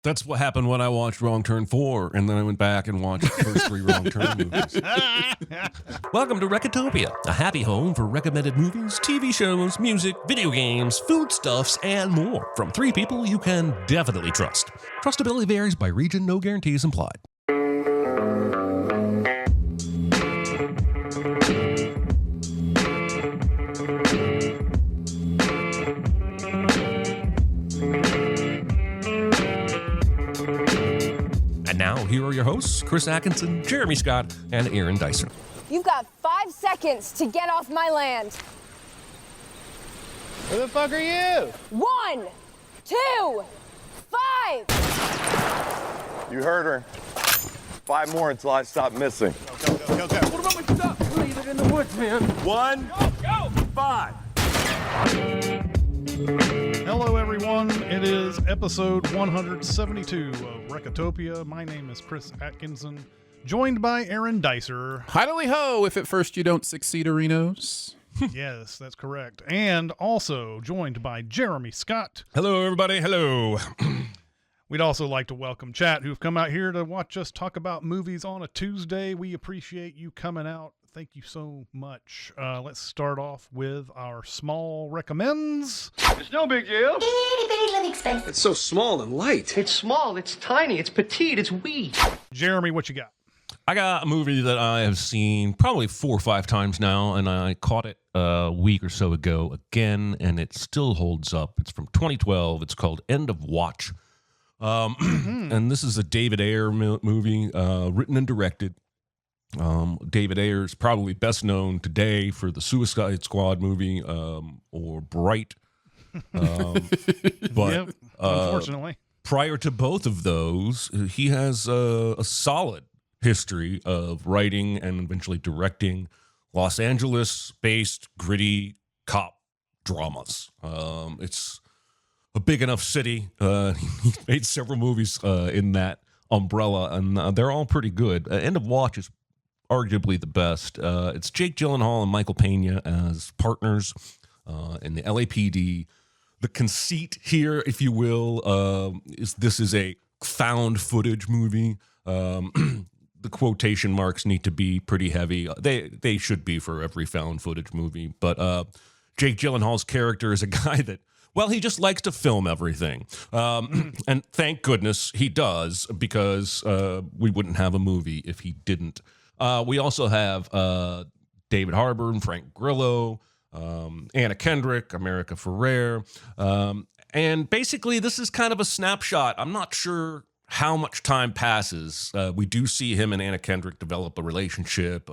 That's what happened when I watched Wrong Turn 4, and then I went back and watched the first 3 Wrong Turn movies. Welcome to Recotopia, a happy home for recommended movies, TV shows, music, video games, foodstuffs, and more from 3 people you can definitely trust. Trustability varies by region, no guarantees implied. Now, here are your hosts, Chris Atkinson, Jeremy Scott, and Aaron Dicer. You've got 5 seconds to get off my land. Who the fuck are you? 1, 2, 5. You heard her. 5 more until I stop missing. Go. What about my stuff? Leave it in the woods, man. 1, Go. 5. Hello, everyone. It is episode 172 of Recotopia. My name is Chris Atkinson, joined by Aaron Dicer. Hidely ho, if at first you don't succeed, Arenos. Yes, that's correct. And also joined by Jeremy Scott. Hello, everybody. Hello. We'd also like to welcome chat who've come out here to watch us talk about movies on a Tuesday. We appreciate you coming out. Thank you so much. Let's start off with our small recommends. It's no big deal. Itty bitty living space. It's so small and light. It's small, it's tiny, it's petite, it's wee. Jeremy, what you got? I got a movie that I have seen probably 4 or 5 times now, and I caught it a week or so ago again, and it still holds up. It's from 2012. It's called End of Watch. And this is a David Ayer movie, written and directed. David Ayer is probably best known today for the Suicide Squad movie, or Bright. But Yep, unfortunately. prior to both of those, he has a solid history of writing and eventually directing Los Angeles-based gritty cop dramas. It's a big enough city. He made several movies in that umbrella, and they're all pretty good. End of Watch is arguably the best. It's Jake Gyllenhaal and Michael Pena as partners in the LAPD. The conceit here, if you will, is this is a found footage movie. The quotation marks need to be pretty heavy. They should be for every found footage movie. But Jake Gyllenhaal's character is a guy that, well, he just likes to film everything. And thank goodness he does, because we wouldn't have a movie if he didn't. We also have David Harbour and Frank Grillo, Anna Kendrick, America Ferrer. And basically, this is kind of a snapshot. I'm not sure how much time passes. We do see him and Anna Kendrick develop a relationship.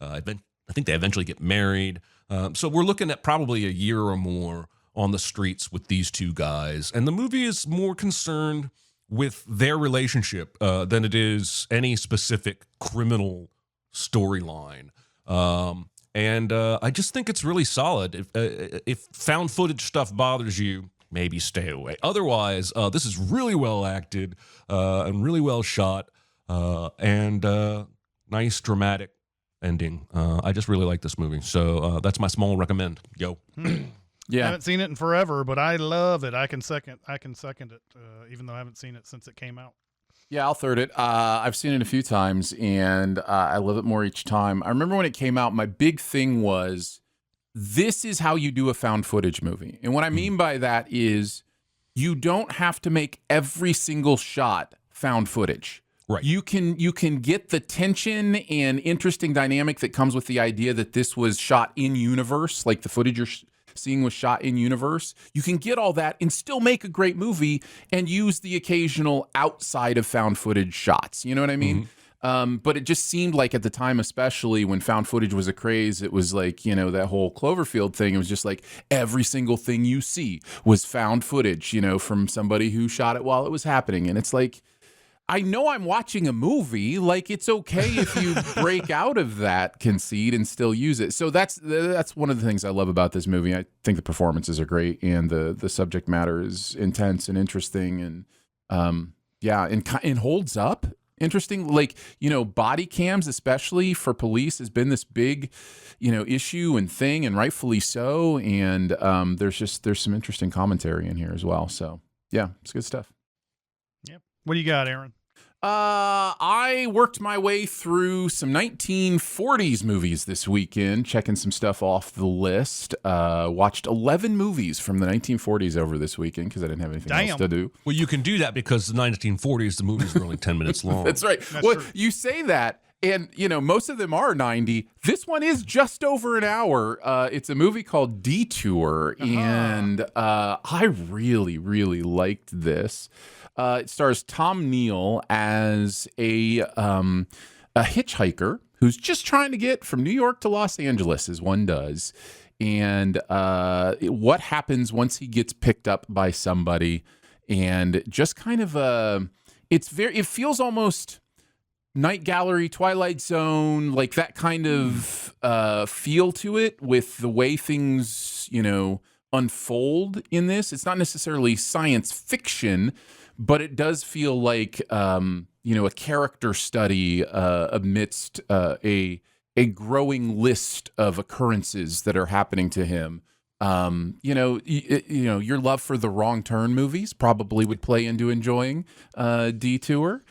I think they eventually get married. So we're looking at probably a year or more on the streets with these 2 guys. And the movie is more concerned with their relationship than it is any specific criminal storyline. And I just think it's really solid. If found footage stuff bothers you, maybe stay away. Otherwise, this is really well acted and really well shot, and nice dramatic ending. I just really like this movie. So that's my small recommend. Yo. I haven't seen it in forever, but I love it. I can second it, even though I haven't seen it since it came out. Yeah, I'll third it. I've seen it a few times, and I love it more each time. I remember when it came out, my big thing was, this is how you do a found footage movie. And what I mean by that is, you don't have to make every single shot found footage. Right. You can get the tension and interesting dynamic that comes with the idea that this was shot in universe, like the footage you're seeing was shot in universe. You can get all that and still make a great movie and use the occasional outside of found footage shots. You know what I mean? But it just seemed like at the time, especially when found footage was a craze, it was like, you know, that whole Cloverfield thing. It was just like every single thing you see was found footage, you know, from somebody who shot it while it was happening. And it's like, I know I'm watching a movie. Like, it's okay if you break out of that conceit and still use it. So that's one of the things I love about this movie. I think the performances are great, and the subject matter is intense and interesting, and and holds up. Interesting, like, you know, body cams, especially for police, has been this big, you know, issue and thing, and rightfully so. And there's some interesting commentary in here as well. So yeah, it's good stuff. Yep. What do you got, Aaron? I worked my way through some 1940s movies this weekend, checking some stuff off the list. Watched 11 movies from the 1940s over this weekend because I didn't have anything else to do. Well, you can do that because the 1940s, the movies were only 10 minutes long. That's right. True. You say that, and most of them are 90. This one is just over an hour. It's a movie called Detour, and I really, really liked this. It stars Tom Neal as a hitchhiker who's just trying to get from New York to Los Angeles, as one does. And what happens once he gets picked up by somebody, and just kind of it feels almost Night Gallery, Twilight Zone, like that kind of feel to it with the way things, unfold in this. It's not necessarily science fiction, but it does feel like a character study amidst a growing list of occurrences that are happening to him. Your love for the Wrong Turn movies probably would play into enjoying Detour.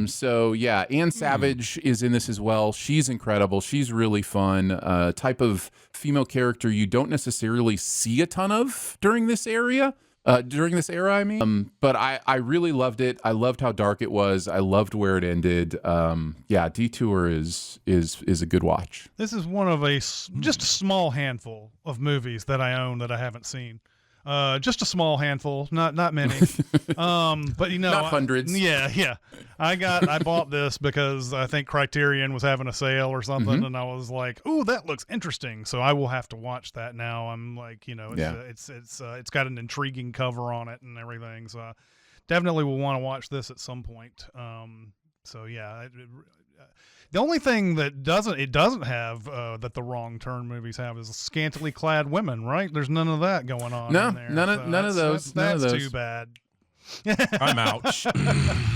So yeah, Anne Savage is in this as well. She's incredible. She's really fun. Type of female character you don't necessarily see a ton of during this era, I mean. But I really loved it. I loved how dark it was. I loved where it ended. Yeah, Detour is a good watch. This is one of just a small handful of movies that I own that I haven't seen. Just a small handful, not many. But not hundreds. Yeah. I bought this because I think Criterion was having a sale or something, and I was like, "Ooh, that looks interesting." So I will have to watch that now. I'm like, it's got an intriguing cover on it and everything. So I definitely will want to watch this at some point. So yeah. The only thing that it doesn't have that the Wrong Turn movies have is scantily clad women, right? There's none of that going on. No, in there. none of those. That's too bad. I'm out.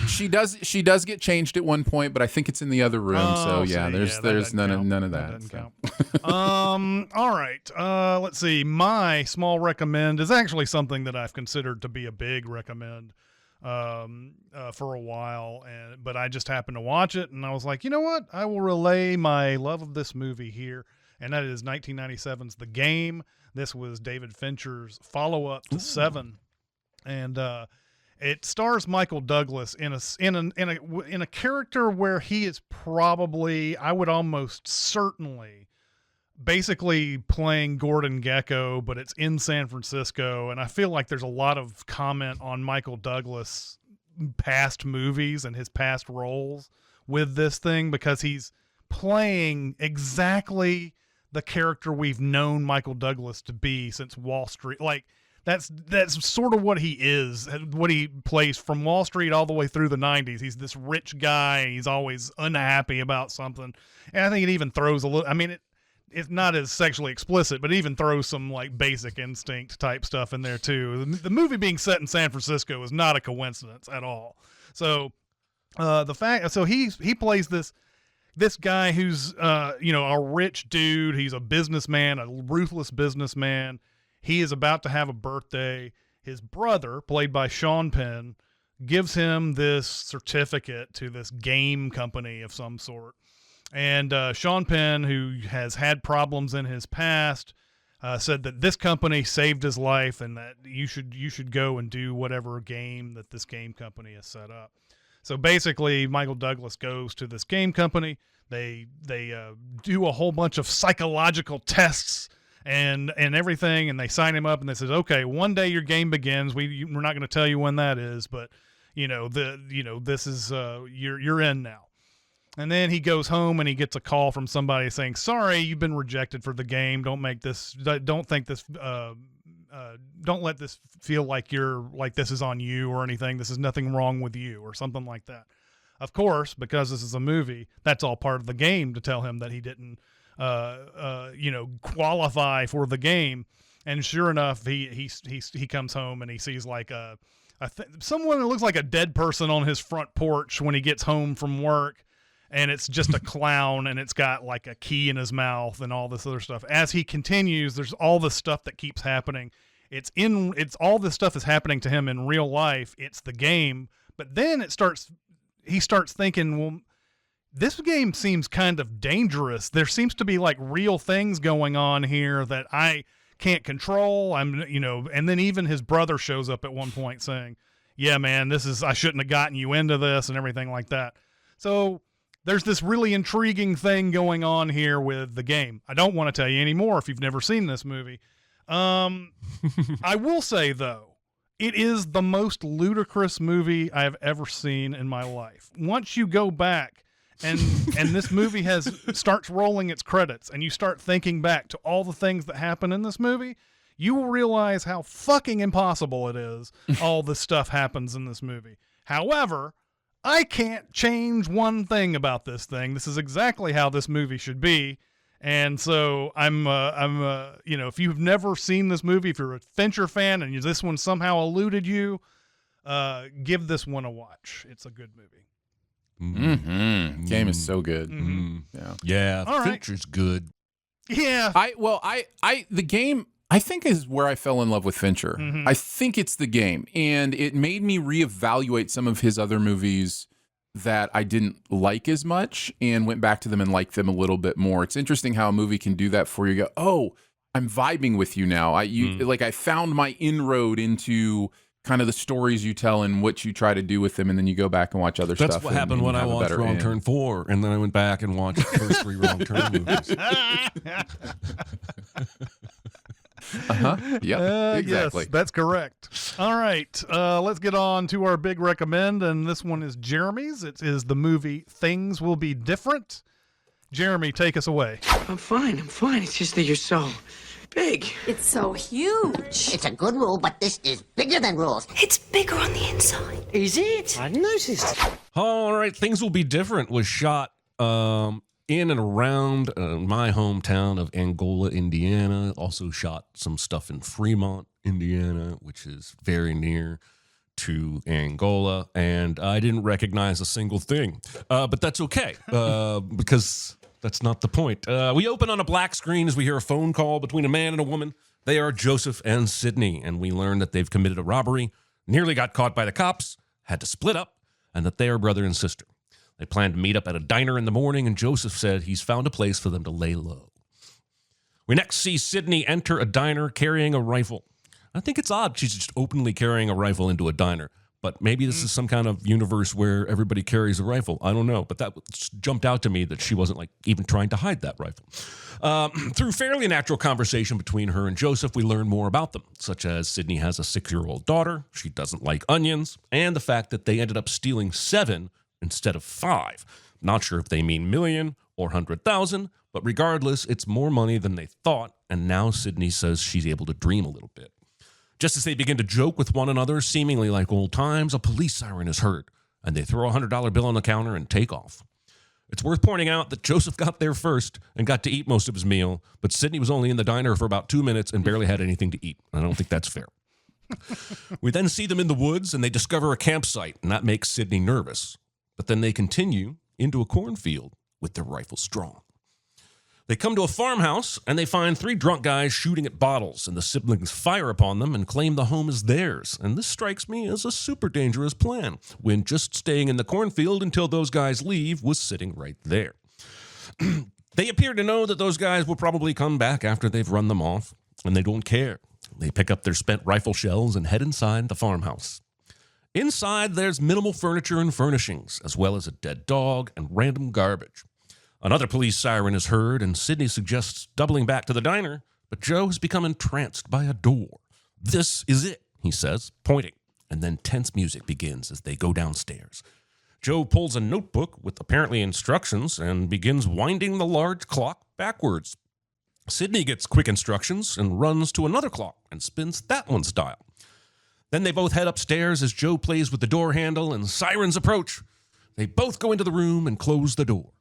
She does get changed at one point, but I think it's in the other room. So yeah, there's none of that. Count. All right. Let's see. My small recommend is actually something that I've considered to be a big recommend for a while, but I just happened to watch it, and I was like, you know what? I will relay my love of this movie here, and that is 1997's The Game. This was David Fincher's follow-up to Seven, and it stars Michael Douglas in a character where he is probably, I would almost certainly, basically playing Gordon Gekko, but it's in San Francisco. And I feel like there's a lot of comment on Michael Douglas' past movies and his past roles with this thing, because he's playing exactly the character we've known Michael Douglas to be since Wall Street. Like, that's sort of what he is, what he plays from Wall Street all the way through the 90s. He's this rich guy, and he's always unhappy about something. And I think it even throws a little, I mean, it's not as sexually explicit, but it even throws some like Basic Instinct type stuff in there too. The movie being set in San Francisco is not a coincidence at all. So he plays this guy who's a rich dude. He's a businessman, a ruthless businessman. He is about to have a birthday. His brother, played by Sean Penn, gives him this certificate to this game company of some sort. And Sean Penn, who has had problems in his past, said that this company saved his life, and that you should go and do whatever game that this game company has set up. So basically, Michael Douglas goes to this game company. They do a whole bunch of psychological tests and everything, and they sign him up, and they says, okay, one day your game begins. We're not going to tell you when that is, but this is you're in now. And then he goes home and he gets a call from somebody saying, sorry, you've been rejected for the game. Don't let this feel like this is on you or anything. This is nothing wrong with you or something like that. Of course, because this is a movie, that's all part of the game to tell him that he didn't, qualify for the game. And sure enough, he comes home and he sees like someone that looks like a dead person on his front porch when he gets home from work. And it's just a clown, and it's got like a key in his mouth and all this other stuff. As he continues, there's all this stuff that keeps happening. It's all this stuff is happening to him in real life. It's the game, But then he starts thinking, well, this game seems kind of dangerous. There seems to be like real things going on here that I can't control. And then even his brother shows up at one point saying, yeah, man, I shouldn't have gotten you into this and everything like that. So there's this really intriguing thing going on here with the game. I don't want to tell you any more if you've never seen this movie. I will say, though, it is the most ludicrous movie I have ever seen in my life. Once you go back and this movie starts rolling its credits and you start thinking back to all the things that happen in this movie, you will realize how fucking impossible it is all this stuff happens in this movie. However, I can't change one thing about this thing. This is exactly how this movie should be. And so I'm if you've never seen this movie, if you're a Fincher fan and this one somehow eluded you, give this one a watch. It's a good movie. Mm-hmm. Game is so good. Mm-hmm. Yeah. All right. Fincher's good. Yeah. The game, I think, is where I fell in love with Fincher. Mm-hmm. I think it's the game. And it made me reevaluate some of his other movies that I didn't like as much and went back to them and liked them a little bit more. It's interesting how a movie can do that for you. You go, oh, I'm vibing with you now. I found my inroad into kind of the stories you tell and what you try to do with them, and then you go back and watch other stuff. That's what happened when I watched Wrong Turn 4, and then I went back and watched the first 3 Wrong Turn movies. Yeah, exactly. Yes, that's correct. All right, let's get on to our big recommend, and this one is Jeremy's. It is the movie Things Will Be Different. Jeremy, take us away. I'm fine. It's just that you're so big. It's so huge. It's a good rule, but this is bigger than rules. It's bigger on the inside. Is it? I noticed. All right, Things Will Be Different was shot in and around my hometown of Angola, Indiana. Also shot some stuff in Fremont, Indiana, which is very near to Angola. And I didn't recognize a single thing. But that's okay, because that's not the point. We open on a black screen as we hear a phone call between a man and a woman. They are Joseph and Sydney, and we learn that they've committed a robbery, nearly got caught by the cops, had to split up, and that they are brother and sister. They planned to meet up at a diner in the morning, and Joseph said he's found a place for them to lay low. We next see Sydney enter a diner carrying a rifle. I think it's odd she's just openly carrying a rifle into a diner, but maybe this is some kind of universe where everybody carries a rifle. I don't know, but that jumped out to me that she wasn't even trying to hide that rifle. Through fairly natural conversation between her and Joseph, we learn more about them, such as Sydney has a 6-year-old daughter, she doesn't like onions, and the fact that they ended up stealing 7 instead of 5. Not sure if they mean million or 100,000, but regardless, it's more money than they thought, and now Sydney says she's able to dream a little bit. Just as they begin to joke with one another, seemingly like old times, a police siren is heard, and they throw a $100 bill on the counter and take off. It's worth pointing out that Joseph got there first and got to eat most of his meal, but Sydney was only in the diner for about 2 minutes and barely had anything to eat. I don't think that's fair. We then see them in the woods, and they discover a campsite, and that makes Sydney nervous. But then they continue into a cornfield with their rifles drawn. They come to a farmhouse, and they find 3 drunk guys shooting at bottles, and the siblings fire upon them and claim the home is theirs. And this strikes me as a super dangerous plan, when just staying in the cornfield until those guys leave was sitting right there. They appear to know that those guys will probably come back after they've run them off, and they don't care. They pick up their spent rifle shells and head inside the farmhouse. Inside, there's minimal furniture and furnishings, as well as a dead dog and random garbage. Another police siren is heard, and Sydney suggests doubling back to the diner, but Joe has become entranced by a door. This is it, he says, pointing, and then tense music begins as they go downstairs. Joe pulls a notebook with apparently instructions and begins winding the large clock backwards. Sydney gets quick instructions and runs to another clock and spins that one's dial. Then they both head upstairs as Joe plays with the door handle and sirens approach. They both go into the room and close the door.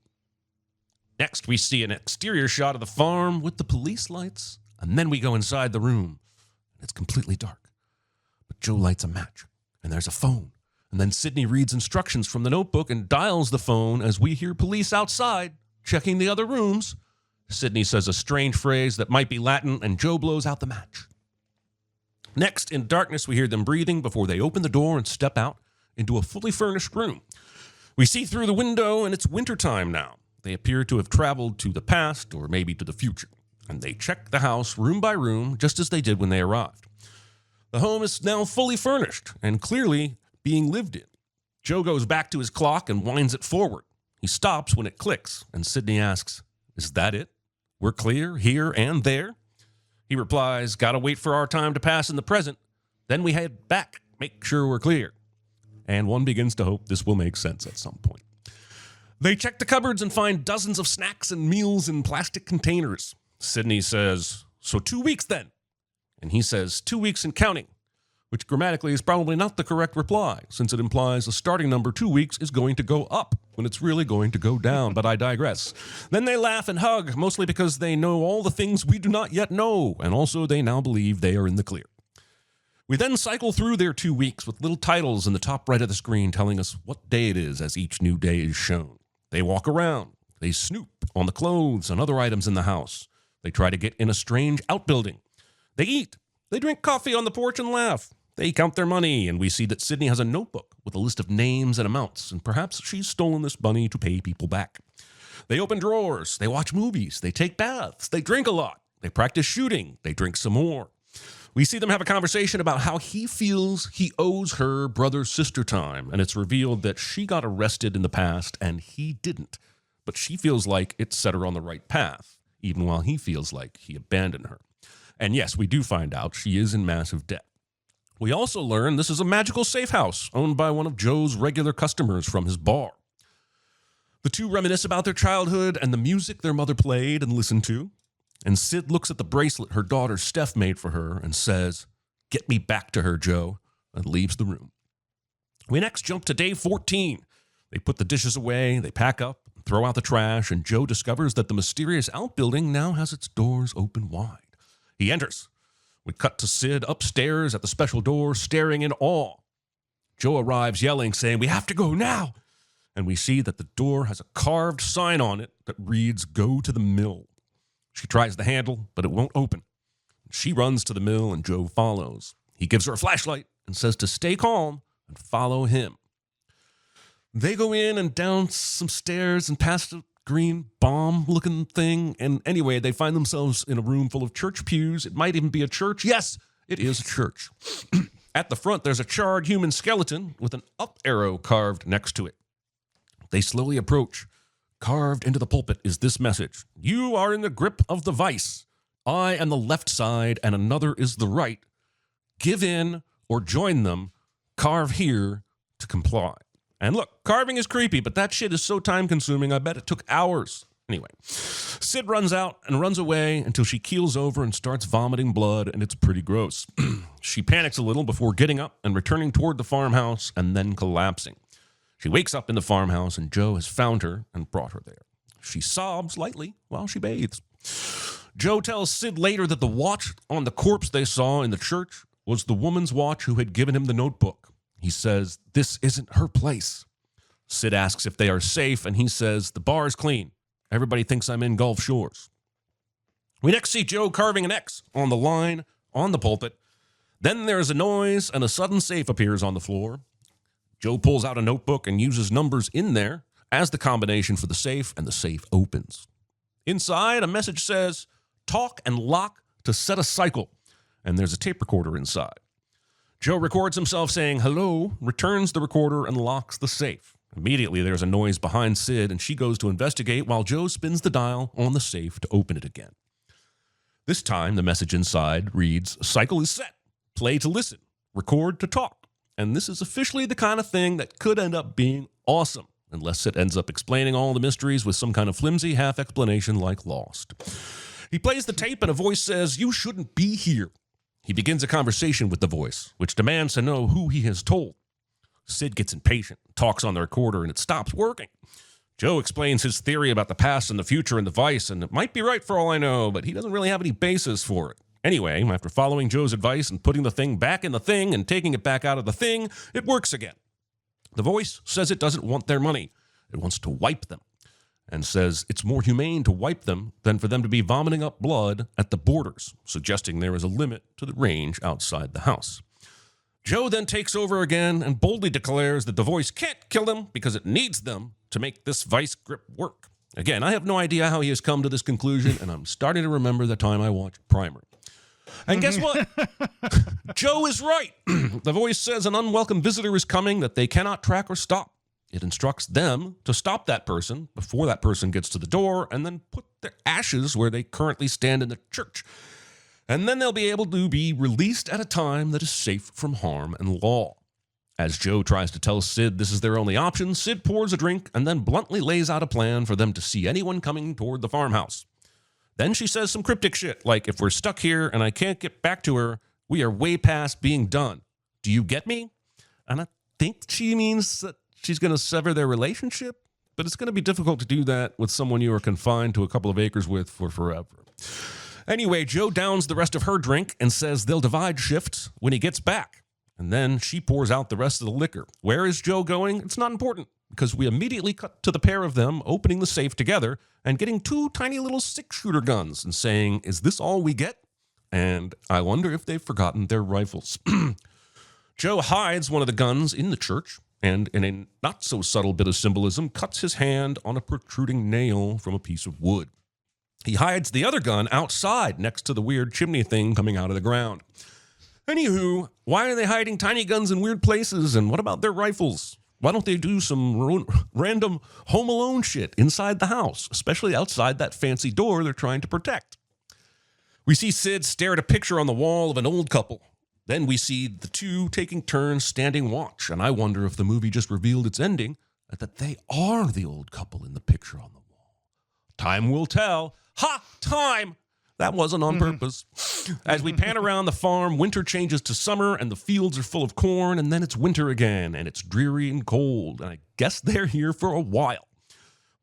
Next, we see an exterior shot of the farm with the police lights, and then we go inside the room. It's completely dark. But Joe lights a match, and there's a phone. And then Sydney reads instructions from the notebook and dials the phone as we hear police outside checking the other rooms. Sydney says a strange phrase that might be Latin, and Joe blows out the match. Next, in darkness, we hear them breathing before they open the door and step out, into a fully furnished room. We see through the window, and it's wintertime now. They appear to have traveled to the past or maybe to the future, and they check the house room by room just as they did when they arrived. The home is now fully furnished and clearly being lived in. Joe goes back to his clock and winds it forward. He stops when it clicks, and Sidney asks, "Is that it? We're clear here and there?" He replies, "Gotta wait for our time to pass in the present. Then we head back, make sure we're clear." And one begins to hope this will make sense at some point. They check the cupboards and find dozens of snacks and meals in plastic containers. Sidney says, "So 2 weeks then?" And he says, 2 weeks and counting, which grammatically is probably not the correct reply, since it implies the starting number 2 weeks is going to go up when it's really going to go down, but I digress. Then they laugh and hug, mostly because they know all the things we do not yet know, and also they now believe they are in the clear. We then cycle through their 2 weeks with little titles in the top right of the screen telling us what day it is as each new day is shown. They walk around. They snoop on the clothes and other items in the house. They try to get in a strange outbuilding. They eat. They drink coffee on the porch and laugh. They count their money, and we see that Sidney has a notebook with a list of names and amounts, and perhaps she's stolen this money to pay people back. They open drawers. They watch movies. They take baths. They drink a lot. They practice shooting. They drink some more. We see them have a conversation about how he feels he owes her brother-sister time, and it's revealed that she got arrested in the past and he didn't. But she feels like it set her on the right path, even while he feels like he abandoned her. And yes, we do find out she is in massive debt. We also learn this is a magical safe house owned by one of Joe's regular customers from his bar. The two reminisce about their childhood and the music their mother played and listened to. And Sid looks at the bracelet her daughter Steph made for her and says, "Get me back to her, Joe," and leaves the room. We next jump to day 14. They put the dishes away, they pack up, throw out the trash, and Joe discovers that the mysterious outbuilding now has its doors open wide. He enters. We cut to Sid upstairs at the special door, staring in awe. Joe arrives yelling, saying, "We have to go now." And we see that the door has a carved sign on it that reads, "Go to the mill." She tries the handle, but it won't open. She runs to the mill, and Joe follows. He gives her a flashlight and says to stay calm and follow him. They go in and down some stairs and past a green bomb-looking thing. And anyway, they find themselves in a room full of church pews. It might even be a church. Yes, it is a church. At the front, there's a charred human skeleton with an up arrow carved next to it. They slowly approach. Carved into the pulpit is this message: "You are in the grip of the vice. I am the left side and another is the right. Give in or join them. Carve here to comply." And look, carving is creepy, but that shit is so time-consuming, I bet it took hours. Anyway, Sid runs out and runs away until she keels over and starts vomiting blood, and it's pretty gross. She panics a little before getting up and returning toward the farmhouse and then collapsing. She wakes up in the farmhouse, and Joe has found her and brought her there. She sobs lightly while she bathes. Joe tells Sid later that the watch on the corpse they saw in the church was the woman's watch who had given him the notebook. He says, "This isn't her place." Sid asks if they are safe, and he says, "The bar is clean. Everybody thinks I'm in Gulf Shores." We next see Joe carving an X on the line on the pulpit. Then there is a noise, and a sudden safe appears on the floor. Joe pulls out a notebook and uses numbers in there as the combination for the safe, and the safe opens. Inside, a message says, "Talk and lock to set a cycle," and there's a tape recorder inside. Joe records himself saying hello, returns the recorder, and locks the safe. Immediately, there's a noise behind Sid, and she goes to investigate while Joe spins the dial on the safe to open it again. This time, the message inside reads, "Cycle is set. Play to listen. Record to talk." And this is officially the kind of thing that could end up being awesome, unless it ends up explaining all the mysteries with some kind of flimsy half-explanation like Lost. He plays the tape, and a voice says, "You shouldn't be here." He begins a conversation with the voice, which demands to know who he has told. Sid gets impatient, talks on the recorder, and it stops working. Joe explains his theory about the past and the future and the vice, and it might be right for all I know, but he doesn't really have any basis for it. Anyway, after following Joe's advice and putting the thing back in the thing and taking it back out of the thing, it works again. The voice says it doesn't want their money. It wants to wipe them, and says it's more humane to wipe them than for them to be vomiting up blood at the borders, suggesting there is a limit to the range outside the house. Joe then takes over again and boldly declares that the voice can't kill them because it needs them to make this vice grip work. Again, I have no idea how he has come to this conclusion, and I'm starting to remember the time I watched Primer. And guess what? Joe is right. The voice says an unwelcome visitor is coming that they cannot track or stop. It instructs them to stop that person before that person gets to the door and then put their ashes where they currently stand in the church. And then they'll be able to be released at a time that is safe from harm and law. As Joe tries to tell Sid this is their only option, Sid pours a drink and then bluntly lays out a plan for them to see anyone coming toward the farmhouse. Then she says some cryptic shit, like, if we're stuck here and I can't get back to her, we are way past being done. Do you get me? And I think she means that she's going to sever their relationship, but it's going to be difficult to do that with someone you are confined to a couple of acres with for forever. Anyway, Joe downs the rest of her drink and says they'll divide shifts when he gets back. And then she pours out the rest of the liquor. Where is Joe going? It's not important, because we immediately cut to the pair of them opening the safe together and getting two tiny little 6-shooter guns and saying, is this all we get? And I wonder if they've forgotten their rifles. Joe hides one of the guns in the church and, in a not-so-subtle bit of symbolism, cuts his hand on a protruding nail from a piece of wood. He hides the other gun outside next to the weird chimney thing coming out of the ground. Anywho, why are they hiding tiny guns in weird places, and what about their rifles? Why don't they do some random Home Alone shit inside the house, especially outside that fancy door they're trying to protect? We see Sid stare at a picture on the wall of an old couple. Then we see the two taking turns standing watch, and I wonder if the movie just revealed its ending, that they are the old couple in the picture on the wall. Time will tell. Ha! Time! That wasn't on purpose. As we pan around the farm, winter changes to summer, and the fields are full of corn, and then it's winter again, and it's dreary and cold, and I guess they're here for a while.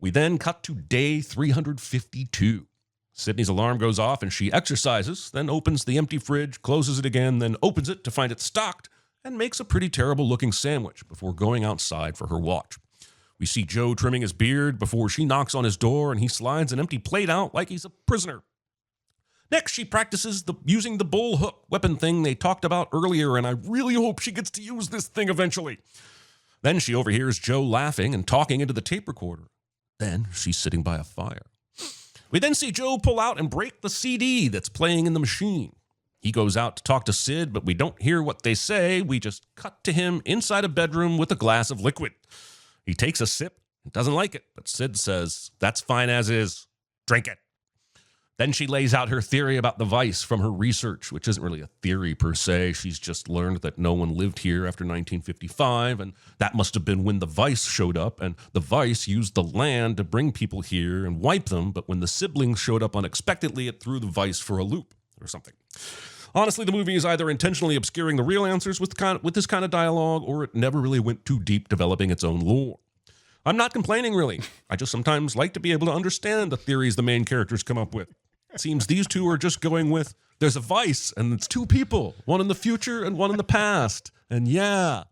We then cut to day 352. Sydney's alarm goes off, and she exercises, then opens the empty fridge, closes it again, then opens it to find it stocked, and makes a pretty terrible-looking sandwich before going outside for her watch. We see Joe trimming his beard before she knocks on his door, and he slides an empty plate out like he's a prisoner. Next, she practices using the bull hook weapon thing they talked about earlier, and I really hope she gets to use this thing eventually. Then she overhears Joe laughing and talking into the tape recorder. Then she's sitting by a fire. We then see Joe pull out and break the CD that's playing in the machine. He goes out to talk to Sid, but we don't hear what they say. We just cut to him inside a bedroom with a glass of liquid. He takes a sip and doesn't like it, but Sid says, that's fine as is. Drink it. Then she lays out her theory about the vice from her research, which isn't really a theory per se. She's just learned that no one lived here after 1955, and that must have been when the vice showed up, and the vice used the land to bring people here and wipe them, but when the siblings showed up unexpectedly, it threw the vice for a loop or something. Honestly, the movie is either intentionally obscuring the real answers with this kind of dialogue, or it never really went too deep developing its own lore. I'm not complaining, really. I just sometimes like to be able to understand the theories the main characters come up with. It seems these two are just going with, there's a vice, and it's two people, one in the future and one in the past. And yeah.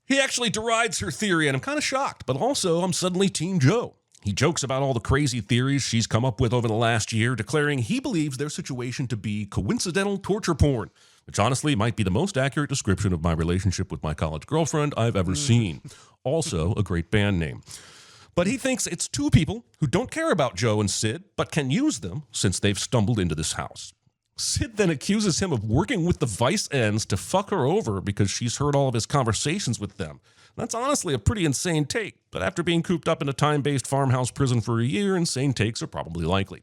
He actually derides her theory, and I'm kind of shocked, but also I'm suddenly Team Joe. He jokes about all the crazy theories she's come up with over the last year, declaring he believes their situation to be coincidental torture porn, which honestly might be the most accurate description of my relationship with my college girlfriend I've ever seen. Also, a great band name. But he thinks it's two people who don't care about Joe and Sid, but can use them since they've stumbled into this house. Sid then accuses him of working with the vice ends to fuck her over because she's heard all of his conversations with them. That's honestly a pretty insane take, but after being cooped up in a time-based farmhouse prison for a year, insane takes are probably likely.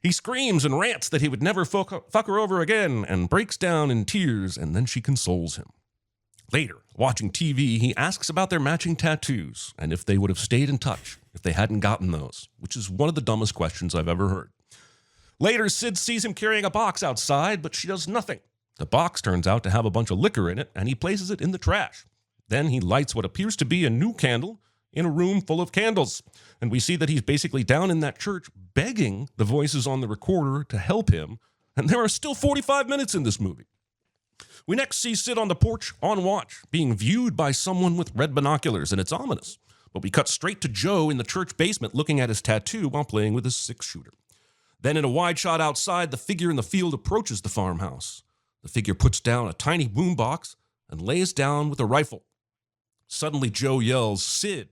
He screams and rants that he would never fuck her over again and breaks down in tears, and then she consoles him. Later, watching TV, he asks about their matching tattoos and if they would have stayed in touch if they hadn't gotten those, which is one of the dumbest questions I've ever heard. Later, Sid sees him carrying a box outside, but she does nothing. The box turns out to have a bunch of liquor in it, and he places it in the trash. Then he lights what appears to be a new candle in a room full of candles, and we see that he's basically down in that church begging the voices on the recorder to help him, and there are still 45 minutes in this movie. We next see Sid on the porch on watch, being viewed by someone with red binoculars, and it's ominous. But we cut straight to Joe in the church basement looking at his tattoo while playing with his 6-shooter. Then in a wide shot outside, the figure in the field approaches the farmhouse. The figure puts down a tiny boombox and lays down with a rifle. Suddenly, Joe yells, "Sid,"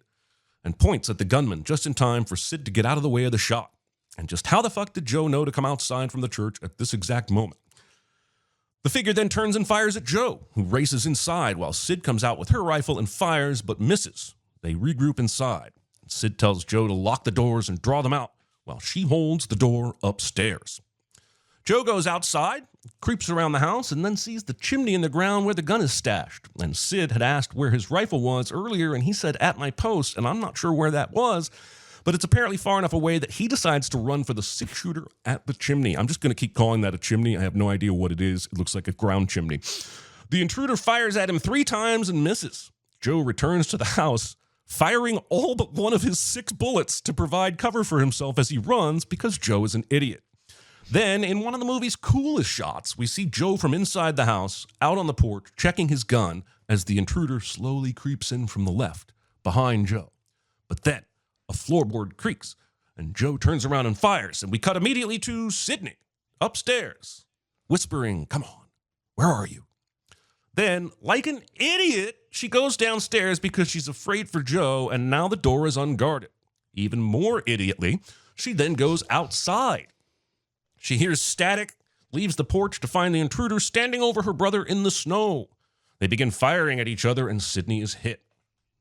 and points at the gunman just in time for Sid to get out of the way of the shot. And just how the fuck did Joe know to come outside from the church at this exact moment? The figure then turns and fires at Joe, who races inside while Sid comes out with her rifle and fires but misses. They regroup inside. Sid tells Joe to lock the doors and draw them out while she holds the door upstairs. Joe goes outside, creeps around the house, and then sees the chimney in the ground where the gun is stashed. And Sid had asked where his rifle was earlier, and he said, "At my post," and I'm not sure where that was, but it's apparently far enough away that he decides to run for the six-shooter at the chimney. I'm just going to keep calling that a chimney. I have no idea what it is. It looks like a ground chimney. The intruder fires at him 3 times and misses. Joe returns to the house, firing all but one of his 6 bullets to provide cover for himself as he runs because Joe is an idiot. Then, in one of the movie's coolest shots, we see Joe from inside the house, out on the porch, checking his gun as the intruder slowly creeps in from the left, behind Joe. But then, a floorboard creaks, and Joe turns around and fires, and we cut immediately to Sydney, upstairs, whispering, "Come on, where are you?" Then, like an idiot, she goes downstairs because she's afraid for Joe, and now the door is unguarded. Even more idiotly, she then goes outside. She hears static, leaves the porch to find the intruder standing over her brother in the snow. They begin firing at each other, and Sydney is hit.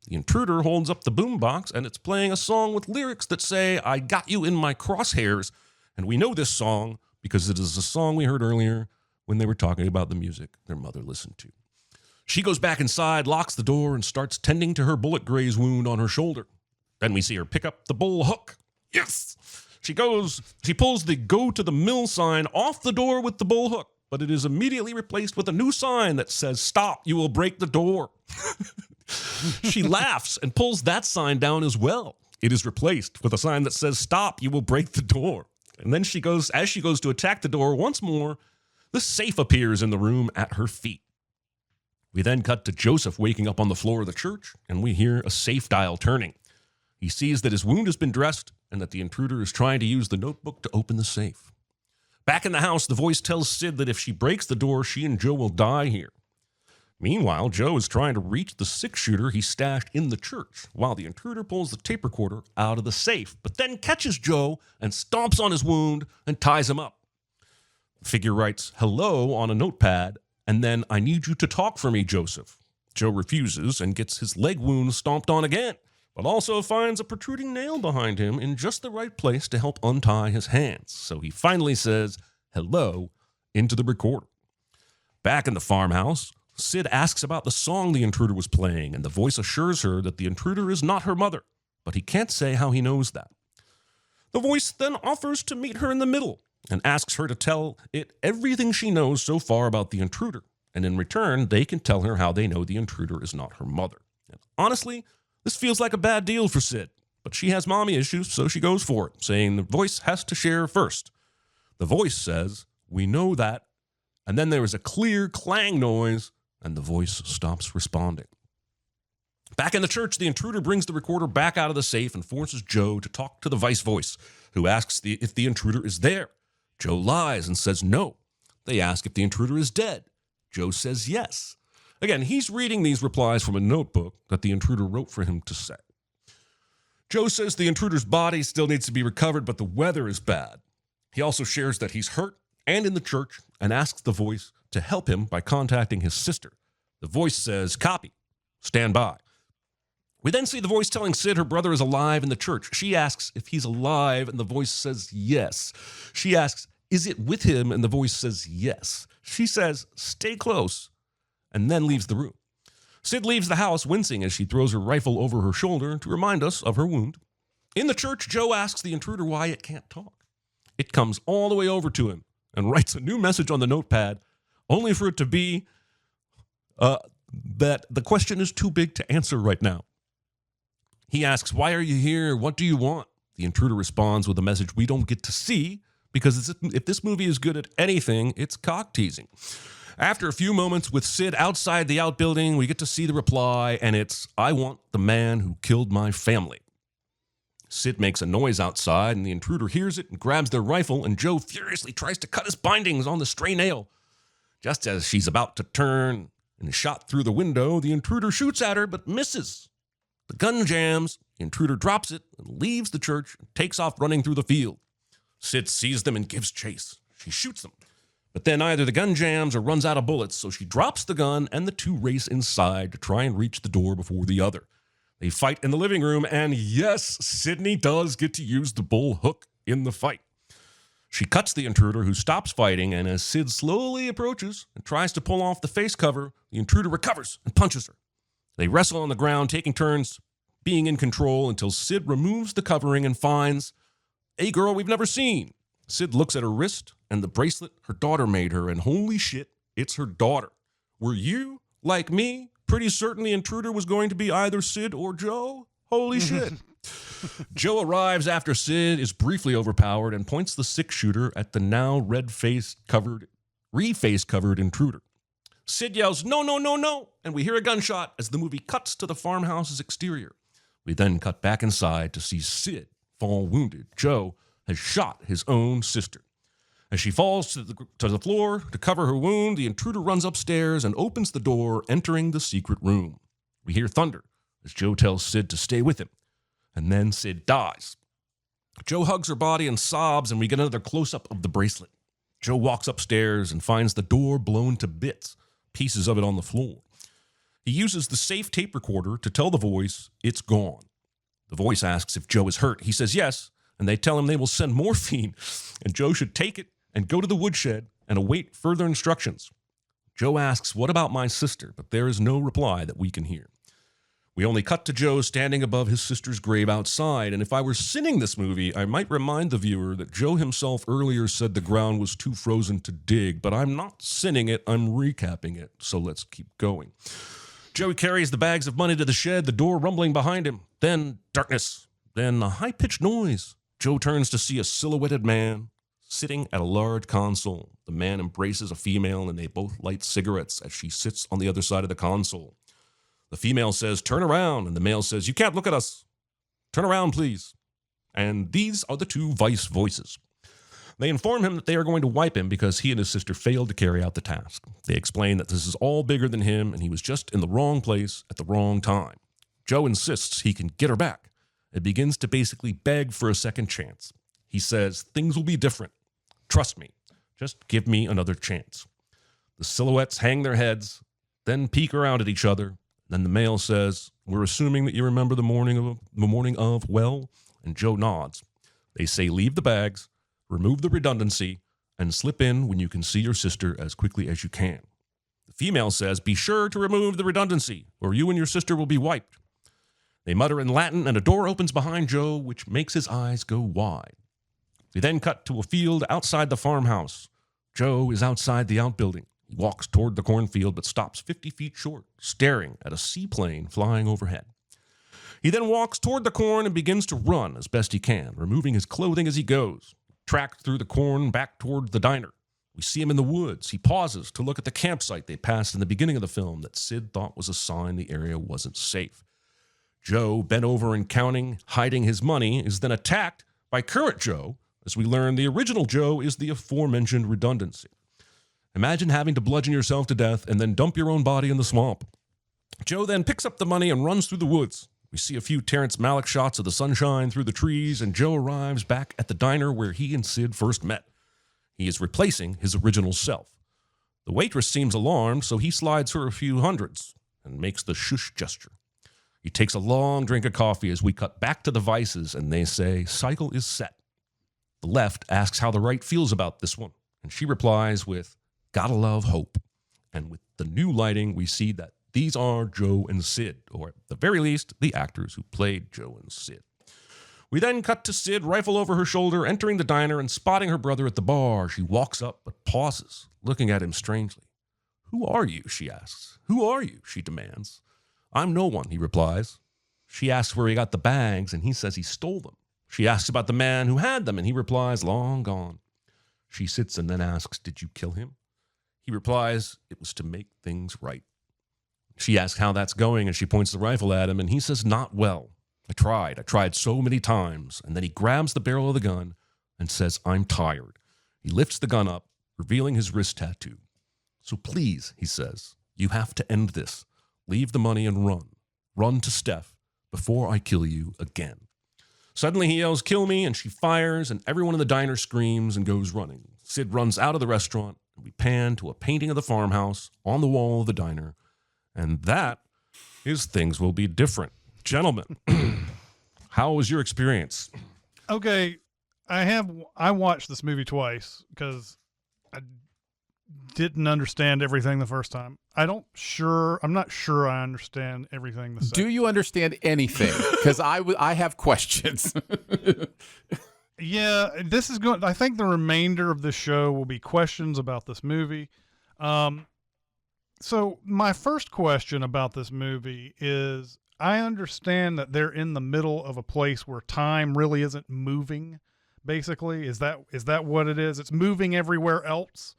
The intruder holds up the boombox, and it's playing a song with lyrics that say, "I got you in my crosshairs." And we know this song because it is a song we heard earlier when they were talking about the music their mother listened to. She goes back inside, locks the door, and starts tending to her bullet graze wound on her shoulder. Then we see her pick up the bull hook. Yes! She pulls the "Go to the Mill" sign off the door with the bull hook, but it is immediately replaced with a new sign that says, "Stop, you will break the door." She laughs and pulls that sign down as well. It is replaced with a sign that says, "Stop, you will break the door." And then as she goes to attack the door once more, the safe appears in the room at her feet. We then cut to Joseph waking up on the floor of the church, and we hear a safe dial turning. He sees that his wound has been dressed and that the intruder is trying to use the notebook to open the safe. Back in the house, the voice tells Sid that if she breaks the door, she and Joe will die here. Meanwhile, Joe is trying to reach the 6-shooter he stashed in the church while the intruder pulls the tape recorder out of the safe, but then catches Joe and stomps on his wound and ties him up. The figure writes "hello" on a notepad and then "I need you to talk for me, Joseph." Joe refuses and gets his leg wound stomped on again, but also finds a protruding nail behind him in just the right place to help untie his hands. So he finally says "hello" into the recorder. Back in the farmhouse, Sid asks about the song the intruder was playing, and the voice assures her that the intruder is not her mother, but he can't say how he knows that. The voice then offers to meet her in the middle and asks her to tell it everything she knows so far about the intruder, and in return, they can tell her how they know the intruder is not her mother. And honestly, this feels like a bad deal for Sid, but she has mommy issues, so she goes for it, saying the voice has to share first. The voice says, "We know that," and then there is a clear clang noise, and the voice stops responding. Back in the church, the intruder brings the recorder back out of the safe and forces Joe to talk to the vice voice, who asks if the intruder is there. Joe lies and says no. They ask if the intruder is dead. Joe says yes. Again, he's reading these replies from a notebook that the intruder wrote for him to say. Joe says the intruder's body still needs to be recovered, but the weather is bad. He also shares that he's hurt and in the church and asks the voice to help him by contacting his sister. The voice says, "Copy. Stand by." We then see the voice telling Sid her brother is alive in the church. She asks if he's alive, and the voice says yes. She asks, "Is it with him?" And the voice says yes. She says, "Stay close," and then leaves the room. Sid leaves the house wincing as she throws her rifle over her shoulder to remind us of her wound. In the church, Joe asks the intruder why it can't talk. It comes all the way over to him and writes a new message on the notepad, only for it to be that the question is too big to answer right now. He asks, "Why are you here? What do you want?" The intruder responds with a message we don't get to see, because if this movie is good at anything, it's cock teasing. After a few moments with Sid outside the outbuilding, we get to see the reply, and it's, "I want the man who killed my family." Sid makes a noise outside, and the intruder hears it and grabs their rifle, and Joe furiously tries to cut his bindings on the stray nail. Just as she's about to turn and is shot through the window, the intruder shoots at her but misses. The gun jams, the intruder drops it and leaves the church and takes off running through the field. Sid sees them and gives chase. She shoots them. But then either the gun jams or runs out of bullets, so she drops the gun and the two race inside to try and reach the door before the other. They fight in the living room, and yes, Sydney does get to use the bull hook in the fight. She cuts the intruder, who stops fighting, and as Sid slowly approaches and tries to pull off the face cover, the intruder recovers and punches her. They wrestle on the ground, taking turns being in control until Sid removes the covering and finds a girl we've never seen. Sid looks at her wrist and the bracelet her daughter made her, and holy shit, it's her daughter. Were you, like me, pretty certain the intruder was going to be either Sid or Joe? Holy shit. Joe arrives after Sid is briefly overpowered and points the six-shooter at the now re-face-covered intruder. Sid yells, "No, no, no, no," and we hear a gunshot as the movie cuts to the farmhouse's exterior. We then cut back inside to see Sid fall wounded. Joe has shot his own sister. As she falls to the floor to cover her wound, the intruder runs upstairs and opens the door, entering the secret room. We hear thunder as Joe tells Sid to stay with him, and then Sid dies. Joe hugs her body and sobs, and we get another close-up of the bracelet. Joe walks upstairs and finds the door blown to bits, pieces of it on the floor. He uses the safe tape recorder to tell the voice it's gone. The voice asks if Joe is hurt. He says yes, and they tell him they will send morphine, and Joe should take it and go to the woodshed and await further instructions. Joe asks, "What about my sister?" But there is no reply that we can hear. We only cut to Joe standing above his sister's grave outside, and if I were sinning this movie, I might remind the viewer that Joe himself earlier said the ground was too frozen to dig, but I'm not sinning it, I'm recapping it, so let's keep going. Joe carries the bags of money to the shed, the door rumbling behind him. Then darkness, then a high-pitched noise. Joe turns to see a silhouetted man sitting at a large console. The man embraces a female, and they both light cigarettes as she sits on the other side of the console. The female says, "Turn around," and the male says, "You can't look at us. Turn around, please." And these are the two vice voices. They inform him that they are going to wipe him because he and his sister failed to carry out the task. They explain that this is all bigger than him, and he was just in the wrong place at the wrong time. Joe insists he can get her back and begins to basically beg for a second chance. He says, "Things will be different. Trust me. Just give me another chance." The silhouettes hang their heads, then peek around at each other. Then the male says, "We're assuming that you remember the morning of, well," and Joe nods. They say, "Leave the bags, remove the redundancy, and slip in when you can see your sister as quickly as you can." The female says, "Be sure to remove the redundancy, or you and your sister will be wiped." They mutter in Latin, and a door opens behind Joe, which makes his eyes go wide. We then cut to a field outside the farmhouse. Joe is outside the outbuilding. He walks toward the cornfield but stops 50 feet short, staring at a seaplane flying overhead. He then walks toward the corn and begins to run as best he can, removing his clothing as he goes. Tracked through the corn back toward the diner. We see him in the woods. He pauses to look at the campsite they passed in the beginning of the film that Sid thought was a sign the area wasn't safe. Joe, bent over and counting, hiding his money, is then attacked by current Joe. As we learn, the original Joe is the aforementioned redundancy. Imagine having to bludgeon yourself to death and then dump your own body in the swamp. Joe then picks up the money and runs through the woods. We see a few Terrence Malick shots of the sunshine through the trees, and Joe arrives back at the diner where he and Sid first met. He is replacing his original self. The waitress seems alarmed, so he slides her a few hundreds and makes the shush gesture. He takes a long drink of coffee as we cut back to the vices, and they say, "Cycle is set." The left asks how the right feels about this one, and she replies with, "Gotta love hope." And with the new lighting, we see that these are Joe and Sid, or at the very least, the actors who played Joe and Sid. We then cut to Sid, rifle over her shoulder, entering the diner and spotting her brother at the bar. She walks up but pauses, looking at him strangely. "Who are you?" she asks. "Who are you?" she demands. "I'm no one," he replies. She asks where he got the bags, and he says he stole them. She asks about the man who had them, and he replies, "Long gone." She sits and then asks, "Did you kill him?" He replies, "It was to make things right." She asks how that's going, and she points the rifle at him, and he says, "Not well. I tried so many times." And then he grabs the barrel of the gun and says, "I'm tired." He lifts the gun up, revealing his wrist tattoo. So please, he says, you have to end this. Leave the money and run. Run to Steph before I kill you again. Suddenly he yells, kill me, and she fires, and everyone in the diner screams and goes running. Sid runs out of the restaurant, and we pan to a painting of the farmhouse on the wall of the diner, and that is Things Will Be Different. Gentlemen, how was your experience? Okay, I watched this movie twice because I didn't understand everything the first time. I'm not sure I understand everything the second. Do you understand anything? Because I have questions. Yeah, this is going. I think the remainder of this show will be questions about this movie. So my first question about this movie is, I understand that they're in the middle of a place where time really isn't moving. Basically, is that what it is? It's moving everywhere else,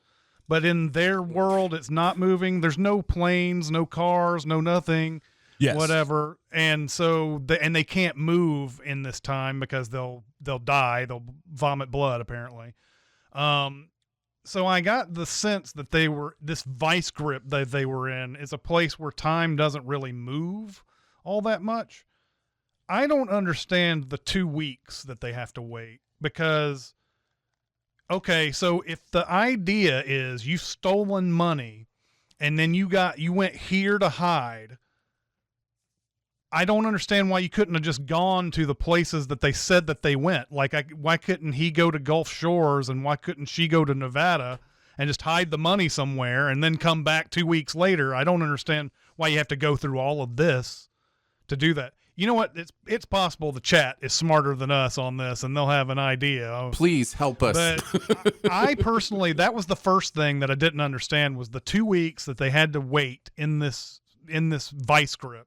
but in their world, it's not moving. There's no planes, no cars, no nothing. Yes. Whatever. And so they can't move in this time because they'll die. They'll vomit blood, apparently. So I got the sense that this vice grip that they were in is a place where time doesn't really move all that much. I don't understand the 2 weeks that they have to wait because, okay, so if the idea is you've stolen money and then you went here to hide, I don't understand why you couldn't have just gone to the places that they said that they went. Like, why couldn't he go to Gulf Shores and why couldn't she go to Nevada and just hide the money somewhere and then come back 2 weeks later? I don't understand why you have to go through all of this to do that. You know what? It's possible the chat is smarter than us on this and they'll have an idea. Please help us. But I personally, that was the first thing that I didn't understand was the 2 weeks that they had to wait in this vice grip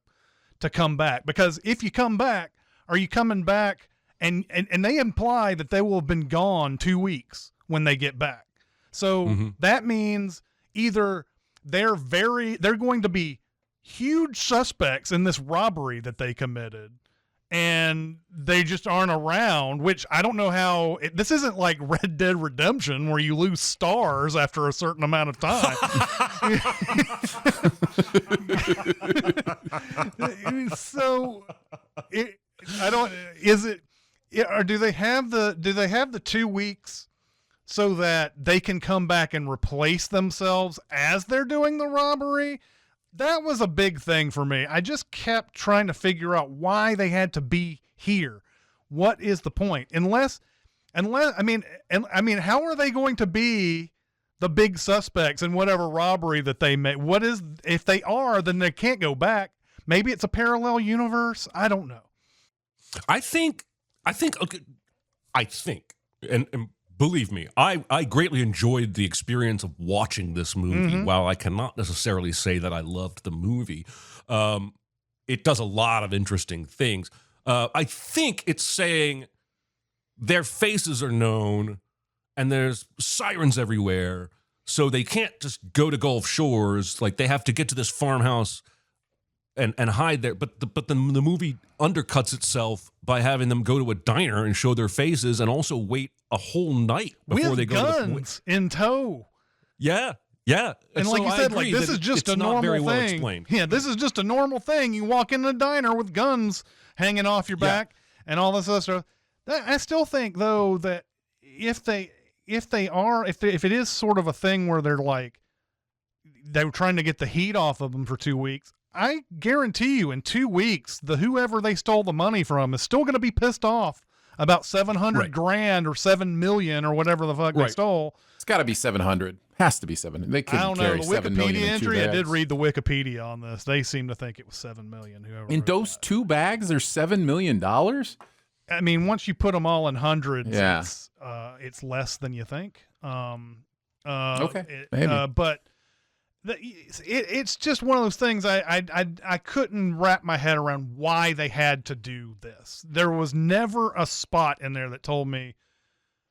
to come back. Because if you come back, are you coming back and they imply that they will have been gone 2 weeks when they get back. So that means either they're going to be huge suspects in this robbery that they committed and they just aren't around, which I don't know how this isn't like Red Dead Redemption where you lose stars after a certain amount of time. So do they have the 2 weeks so that they can come back and replace themselves as they're doing the robbery? That was a big thing for me. I just kept trying to figure out why they had to be here. What is the point? Unless I mean, how are they going to be the big suspects in whatever robbery that they made? If they are, then they can't go back. Maybe it's a parallel universe. I don't know. I think, and believe me, I greatly enjoyed the experience of watching this movie. While I cannot necessarily say that I loved the movie, it does a lot of interesting things. I think it's saying their faces are known and there's sirens everywhere, so they can't just go to Gulf Shores. Like, they have to get to this farmhouse and hide there. But the movie undercuts itself by having them go to a diner and show their faces and also wait a whole night before they go guns in tow. Yeah. And like you said, like, this is just a normal thing. Yeah, this is just a normal thing. You walk in a diner with guns hanging off your back and all this other stuff. I still think, though, that if it is sort of a thing where they're trying to get the heat off of them for 2 weeks, I guarantee you in 2 weeks, whoever they stole the money from is still going to be pissed off about 700 grand or 7 million or whatever the fuck they stole. It's got to be 700. Has to be 700. They couldn't carry 7 million in 2 bags. The Wikipedia entry, I did read the Wikipedia on this. They seem to think it was 7 million. In those 2 bags, there's $7 million? I mean, once you put them all in hundreds, it's less than you think. Okay, maybe. But it's just one of those things. I couldn't wrap my head around why they had to do this. There was never a spot in there that told me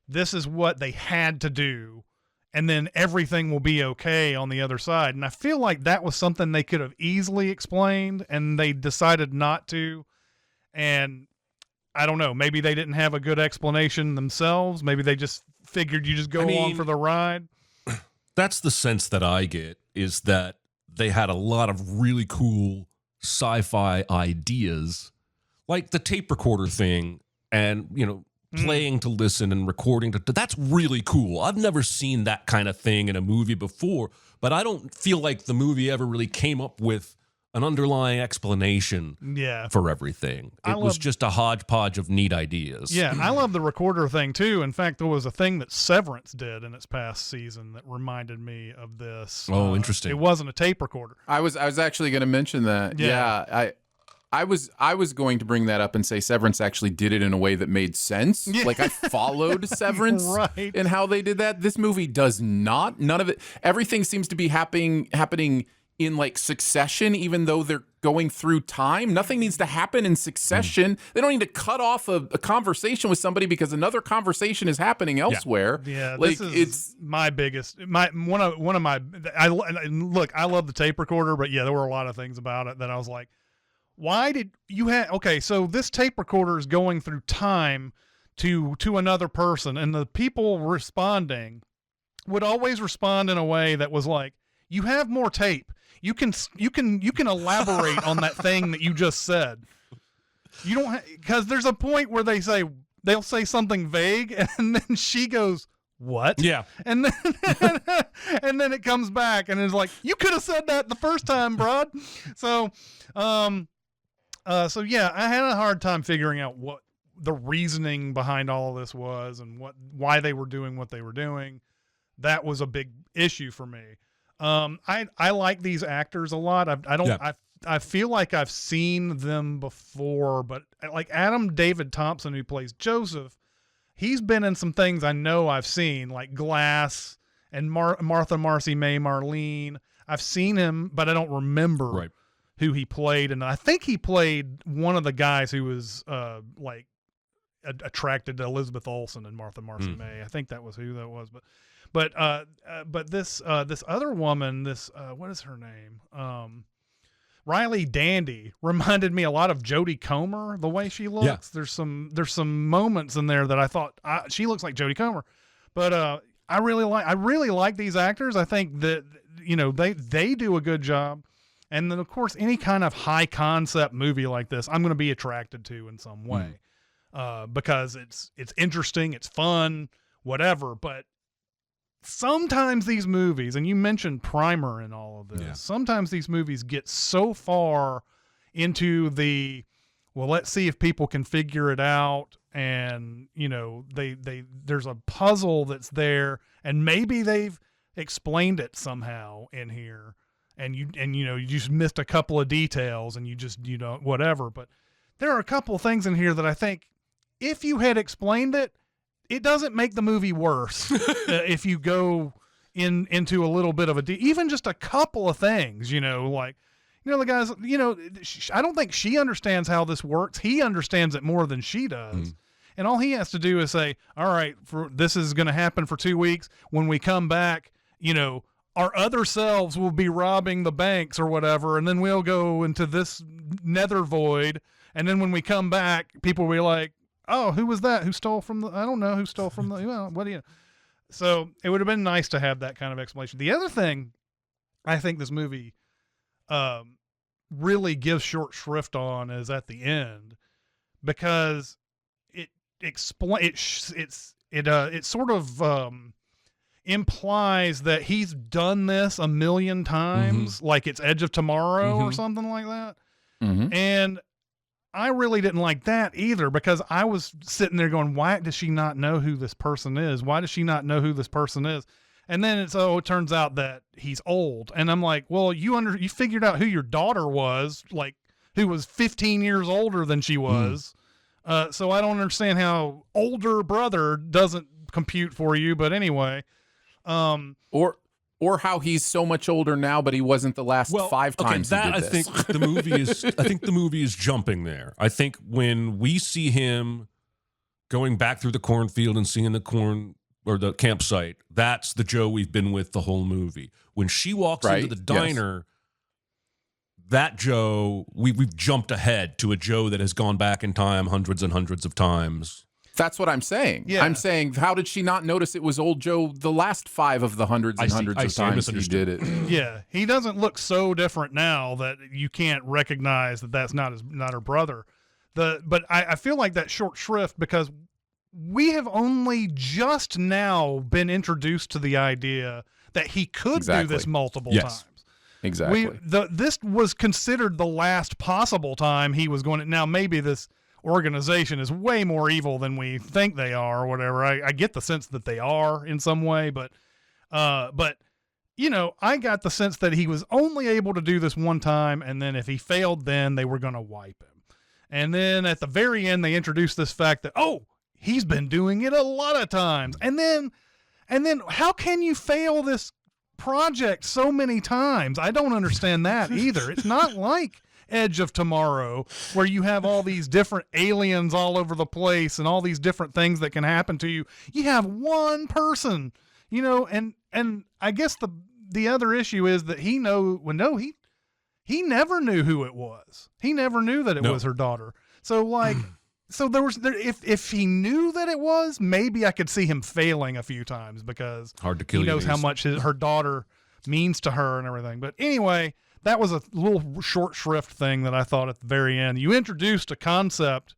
this is what they had to do, and then everything will be okay on the other side. And I feel like that was something they could have easily explained, and they decided not to. And I don't know, maybe they didn't have a good explanation themselves. Maybe they just figured you just go along for the ride. That's the sense that I get. is that they had a lot of really cool sci-fi ideas, like the tape recorder thing, and playing to listen and recording to. That's really cool. I've never seen that kind of thing in a movie before, but I don't feel like the movie ever really came up with an underlying explanation for everything. It was just a hodgepodge of neat ideas. Yeah, I love the recorder thing too. In fact, there was a thing that Severance did in its past season that reminded me of this. Oh, interesting. It wasn't a tape recorder. I was actually going to mention that. Yeah, I was going to bring that up and say Severance actually did it in a way that made sense. Yeah. Like I followed Severance Right. and how they did that. This movie does not. None of it. Everything seems to be happening in like succession, even though they're going through time. Nothing needs to happen in succession. They don't need to cut off a conversation with somebody because another conversation is happening elsewhere. Yeah, like this is it's my biggest, one of my. Look, I love the tape recorder, but yeah, there were a lot of things about it that I was like, why did you have? Okay, so this tape recorder is going through time to another person, and the people responding would always respond in a way that was like, you have more tape. You can elaborate on that thing that you just said. You don't because there's a point where they'll say something vague, and then she goes, "What?" Yeah, and then and then it comes back, and it's like, you could have said that the first time, broad. So, so yeah, I had a hard time figuring out what the reasoning behind all of this was, and why they were doing what they were doing. That was a big issue for me. I like these actors a lot. I feel like I've seen them before, but like Adam David Thompson, who plays Joseph, he's been in some things I know I've seen, like Glass and Martha Marcy May Marlene. I've seen him, but I don't remember who he played. And I think he played one of the guys who was like attracted to Elizabeth Olsen and Martha Marcy May. I think that was who that was, but this other woman, what is her name? Riley Dandy reminded me a lot of Jodie Comer, the way she looks. Yeah. There's some moments in there that I thought she looks like Jodie Comer, but I really like these actors. I think that they do a good job, and then of course any kind of high concept movie like this, I'm going to be attracted to in some way, because it's interesting, it's fun, whatever, but. Sometimes these movies, and you mentioned Primer and all of this, sometimes these movies get so far into let's see if people can figure it out, and there's a puzzle that's there, and maybe they've explained it somehow in here, and you just missed a couple of details, and you just whatever. But there are a couple of things in here that I think if you had explained it, it doesn't make the movie worse if you go into a little bit of even just a couple of things, the guys, I don't think she understands how this works. He understands it more than she does. And all he has to do is say, all right, this is going to happen for 2 weeks. When we come back, our other selves will be robbing the banks or whatever. And then we'll go into this nether void. And then when we come back, people will be like, oh, who was that? Who stole from I don't know who stole from what do you know? So it would have been nice to have that kind of explanation. The other thing I think this movie really gives short shrift on is at the end, because it sort of implies that he's done this a million times, like it's Edge of Tomorrow or something like that. And I really didn't like that either, because I was sitting there going, why does she not know who this person is? Why does she not know who this person is? And then it turns out that he's old. And I'm like, well, you figured out who your daughter was, like who was 15 years older than she was. So I don't understand how older brother doesn't compute for you. But anyway, or how he's so much older now, but he wasn't the last 5 times he did this. I think the movie is jumping there. I think when we see him going back through the cornfield and seeing the corn or the campsite, that's the Joe we've been with the whole movie. When she walks into the diner, that Joe, we've jumped ahead to a Joe that has gone back in time hundreds and hundreds of times. That's what I'm saying. Yeah. I'm saying, how did she not notice it was old Joe the last 5 of the hundreds and hundreds of times he did it? Yeah, he doesn't look so different now that you can't recognize that that's not her brother. But I feel like that short shrift because we have only just now been introduced to the idea that he could do this multiple times. Exactly. This was considered the last possible time he was going to. Now, maybe this organization is way more evil than we think they are or whatever. I get the sense that they are in some way, but you know, I got the sense that he was only able to do this one time, and then if he failed, then they were going to wipe him. And then at the very end, they introduced this fact that, oh, he's been doing it a lot of times. And then how can you fail this project so many times? I don't understand that either. It's not like Edge of Tomorrow where you have all these different aliens all over the place and all these different things that can happen to you. You have one person, you know, and I guess the other issue is that he never knew who it was. He never knew that it was her daughter. So like so if he knew that it was, maybe I could see him failing a few times because hard to kill. He knows how much her daughter means to her and everything. But anyway, that was a little short shrift thing that I thought at the very end. You introduced a concept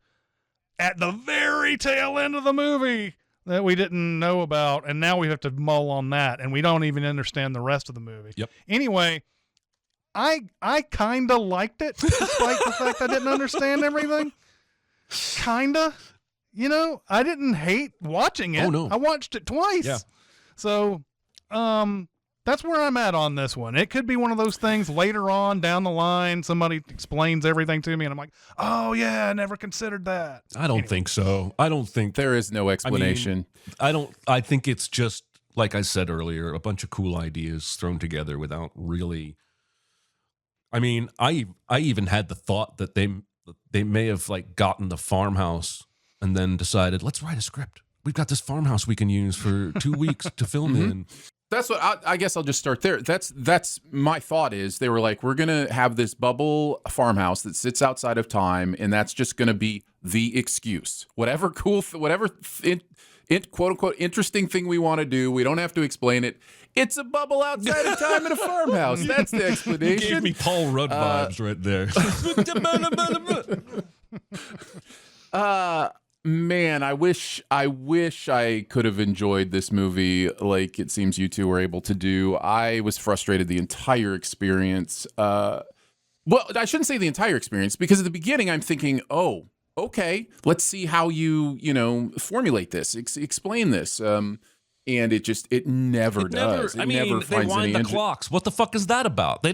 at the very tail end of the movie that we didn't know about, and now we have to mull on that, and we don't even understand the rest of the movie. Yep. Anyway, I kind of liked it, despite the fact I didn't understand everything. Kinda, you know, I didn't hate watching it. Oh, no. I watched it twice. Yeah. So, that's where I'm at on this one. It could be one of those things later on down the line. Somebody explains everything to me, and I'm like, oh yeah, I never considered that. I don't think so. I don't think There is no explanation. I think it's just, like I said earlier, a bunch of cool ideas thrown together without really. I mean, I even had the thought that they may have like gotten the farmhouse and then decided, let's write a script. We've got this farmhouse we can use for 2 weeks to film in. That's what I guess I'll just start there. That's my thought is they were like, we're going to have this bubble farmhouse that sits outside of time, and that's just going to be the excuse. Whatever cool, quote unquote interesting thing we want to do, we don't have to explain it. It's a bubble outside of time in a farmhouse. That's the explanation. You gave me Paul Rudd vibes right there. Man, I wish I could have enjoyed this movie like it seems you two were able to do. I was frustrated the entire experience. Well, I shouldn't say the entire experience, because at the beginning I'm thinking, oh, okay, let's see how you formulate this, explain this. And it never does. I mean, they wind the clocks. What the fuck is that about?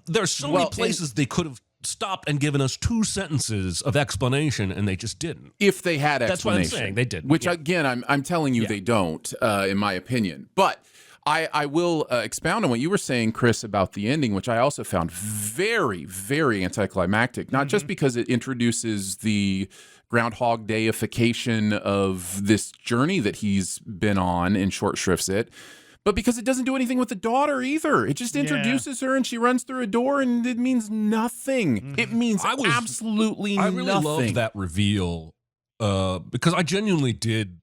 There's so many places they could have stopped and given us 2 sentences of explanation, and they just didn't. If they had explanation. That's what I'm saying. They didn't. Which, again, I'm telling you they don't, in my opinion. But I will expound on what you were saying, Chris, about the ending, which I also found very, very anticlimactic. Not just because it introduces the Groundhog Dayification of this journey that he's been on and short shrifts it, but because it doesn't do anything with the daughter either. It just introduces her and she runs through a door and it means nothing. It means absolutely nothing. I really loved that reveal because I genuinely did.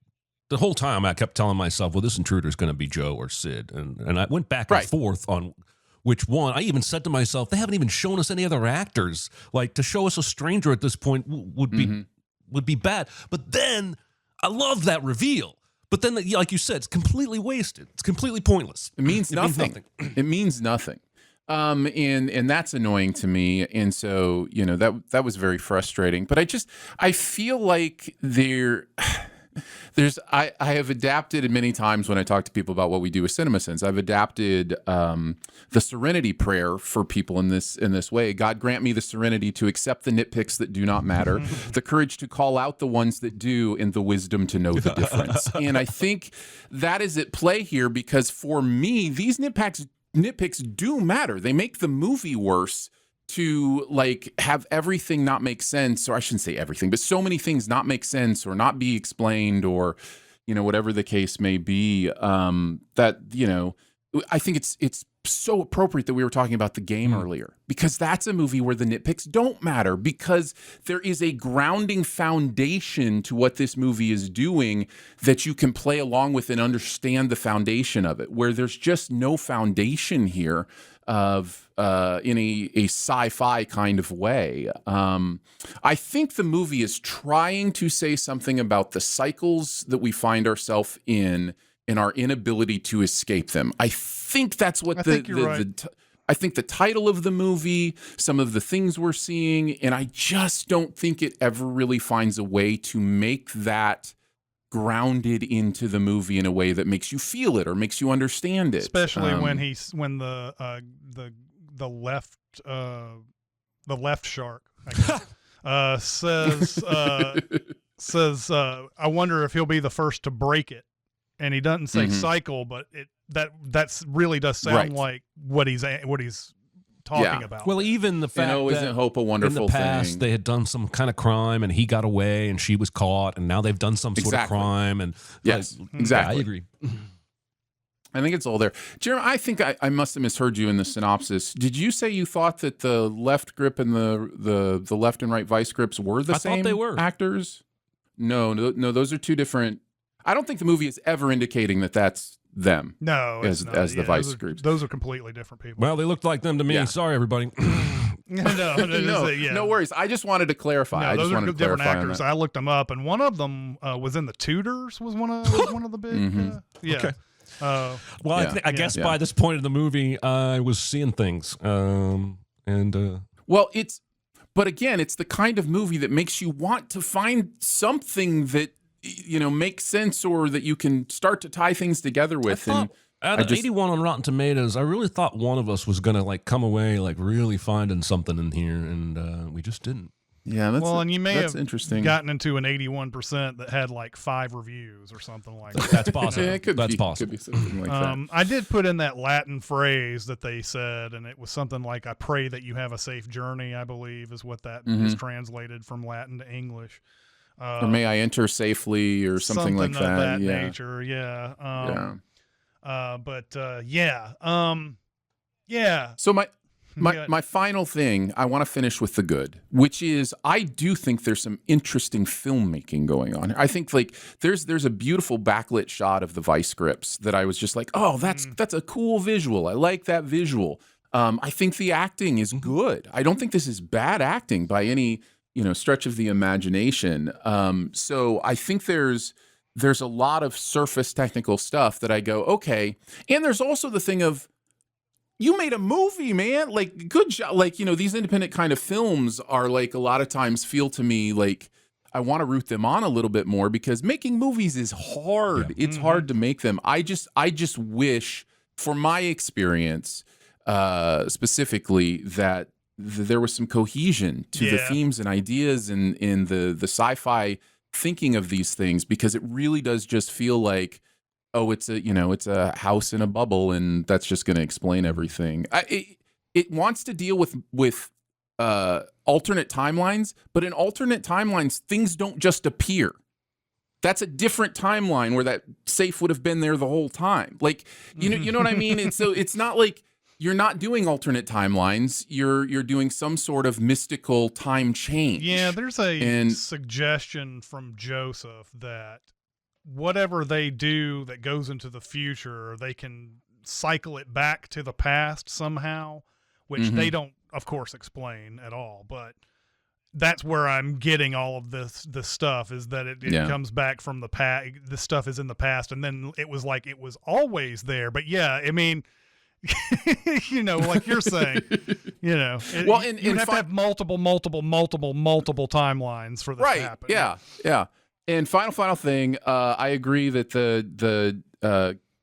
The whole time I kept telling myself, well, this intruder is going to be Joe or Sid. And I went back and forth on which one. I even said to myself, they haven't even shown us any other actors. Like, to show us a stranger at this point would be bad. But then I love that reveal. But then, like you said, it's completely wasted. It's completely pointless. It means nothing. It means nothing. And that's annoying to me. And so, that was very frustrating. But I feel like I have adapted many times when I talk to people about what we do with Cinemasins. I've adapted the serenity prayer for people in this way. God grant me the serenity to accept the nitpicks that do not matter, the courage to call out the ones that do, and the wisdom to know the difference. And I think that is at play here, because for me, these nitpicks do matter. They make the movie worse. To like have everything not make sense, or I shouldn't say everything, but so many things not make sense or not be explained, or whatever the case may be. I think it's so appropriate that we were talking about The Game earlier, because that's a movie where the nitpicks don't matter, because there is a grounding foundation to what this movie is doing that you can play along with and understand the foundation of it, where there's just no foundation here of in a sci-fi kind of way. I think the movie is trying to say something about the cycles that we find ourselves in and our inability to escape them. I think that's what I think the title of the movie, some of the things we're seeing, and I just don't think it ever really finds a way to make that grounded into the movie in a way that makes you feel it or makes you understand it. Especially when the left shark, I guess, says I wonder if he'll be the first to break it. And he doesn't say cycle, but that's really does sound like what he's talking about. Well, even the fact that isn't hope a wonderful in the past thing. They had done some kind of crime and he got away and she was caught, and now they've done some sort of crime. And yes, like, exactly. Yeah, I agree. I think it's all there. Jeremy, I think I must have misheard you in the synopsis. Did you say you thought that the left grip and the left and right vice grips were the same thought they were actors? No, those are two different. I don't think the movie is ever indicating that that's them. No, as the vice groups. Those are completely different people. Well, they looked like them to me. Yeah. Sorry, everybody. No worries. I just wanted to clarify. No, those are different actors. On I looked them up, and one of them was in The Tudors. Was one of the big. Yeah. Okay. Well, I guess by this point in the movie, I was seeing things. Well, but again, it's the kind of movie that makes you want to find something that makes sense, or that you can start to tie things together with. Out of 81 on Rotten Tomatoes, I really thought one of us was gonna come away really finding something in here, and we just didn't. Yeah, and you may have interesting. Gotten into an 81% that had 5 reviews or something like that. That's possible. Yeah, That's possible. Could be something like that. I did put in that Latin phrase that they said, and it was something like, "I pray that you have a safe journey," I believe is what that is translated from Latin to English. Or may I enter safely, or something like that. Of that yeah. nature, yeah. So my final thing, I want to finish with the good, which is I do think there's some interesting filmmaking going on. I think there's a beautiful backlit shot of the vice grips that I was just like, oh, that's a cool visual. I like that visual. I think the acting is good. I don't think this is bad acting by any stretch of the imagination. So I think there's a lot of surface technical stuff that I go, okay. And there's also the thing of, you made a movie, man. Good job. These independent kind of films are a lot of times feel to me I want to root them on a little bit more, because making movies is hard. Yeah. It's hard to make them. I just wish, for my experience, specifically, that there was some cohesion to the themes and ideas in the sci-fi thinking of these things, because it really does just feel like, oh, it's a house in a bubble, and that's just going to explain everything. It wants to deal with alternate timelines, but in alternate timelines, things don't just appear. That's a different timeline where that safe would have been there the whole time. You know what I mean? And so it's not like you're not doing alternate timelines. You're doing some sort of mystical time change. Yeah, there's a suggestion from Joseph that whatever they do that goes into the future, they can cycle it back to the past somehow, which they don't, of course, explain at all. But that's where I'm getting all of this stuff, is that it comes back from the past. This stuff is in the past, and then it was it was always there. But yeah, I mean, like you're saying, you have to have multiple timelines for this to happen. Yeah. And final thing, I agree that the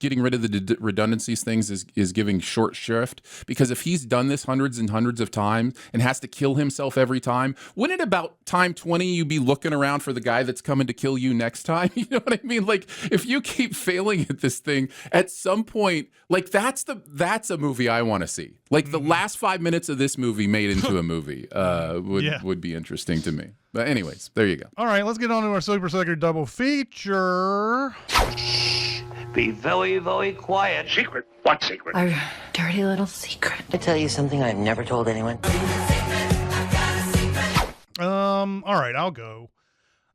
getting rid of the redundancies things is giving short shrift, because if he's done this hundreds and hundreds of times and has to kill himself every time, wouldn't it about time 20 you be looking around for the guy that's coming to kill you next time? You know what I mean? If you keep failing at this thing, at some point, that's a movie I want to see. The last 5 minutes of this movie made into a movie would be interesting to me. But anyways, there you go. All right, let's get on to our Super Secret double feature. Be very, very quiet. Secret? What secret? dirty little secret. I tell you something I've never told anyone. All right, I'll go.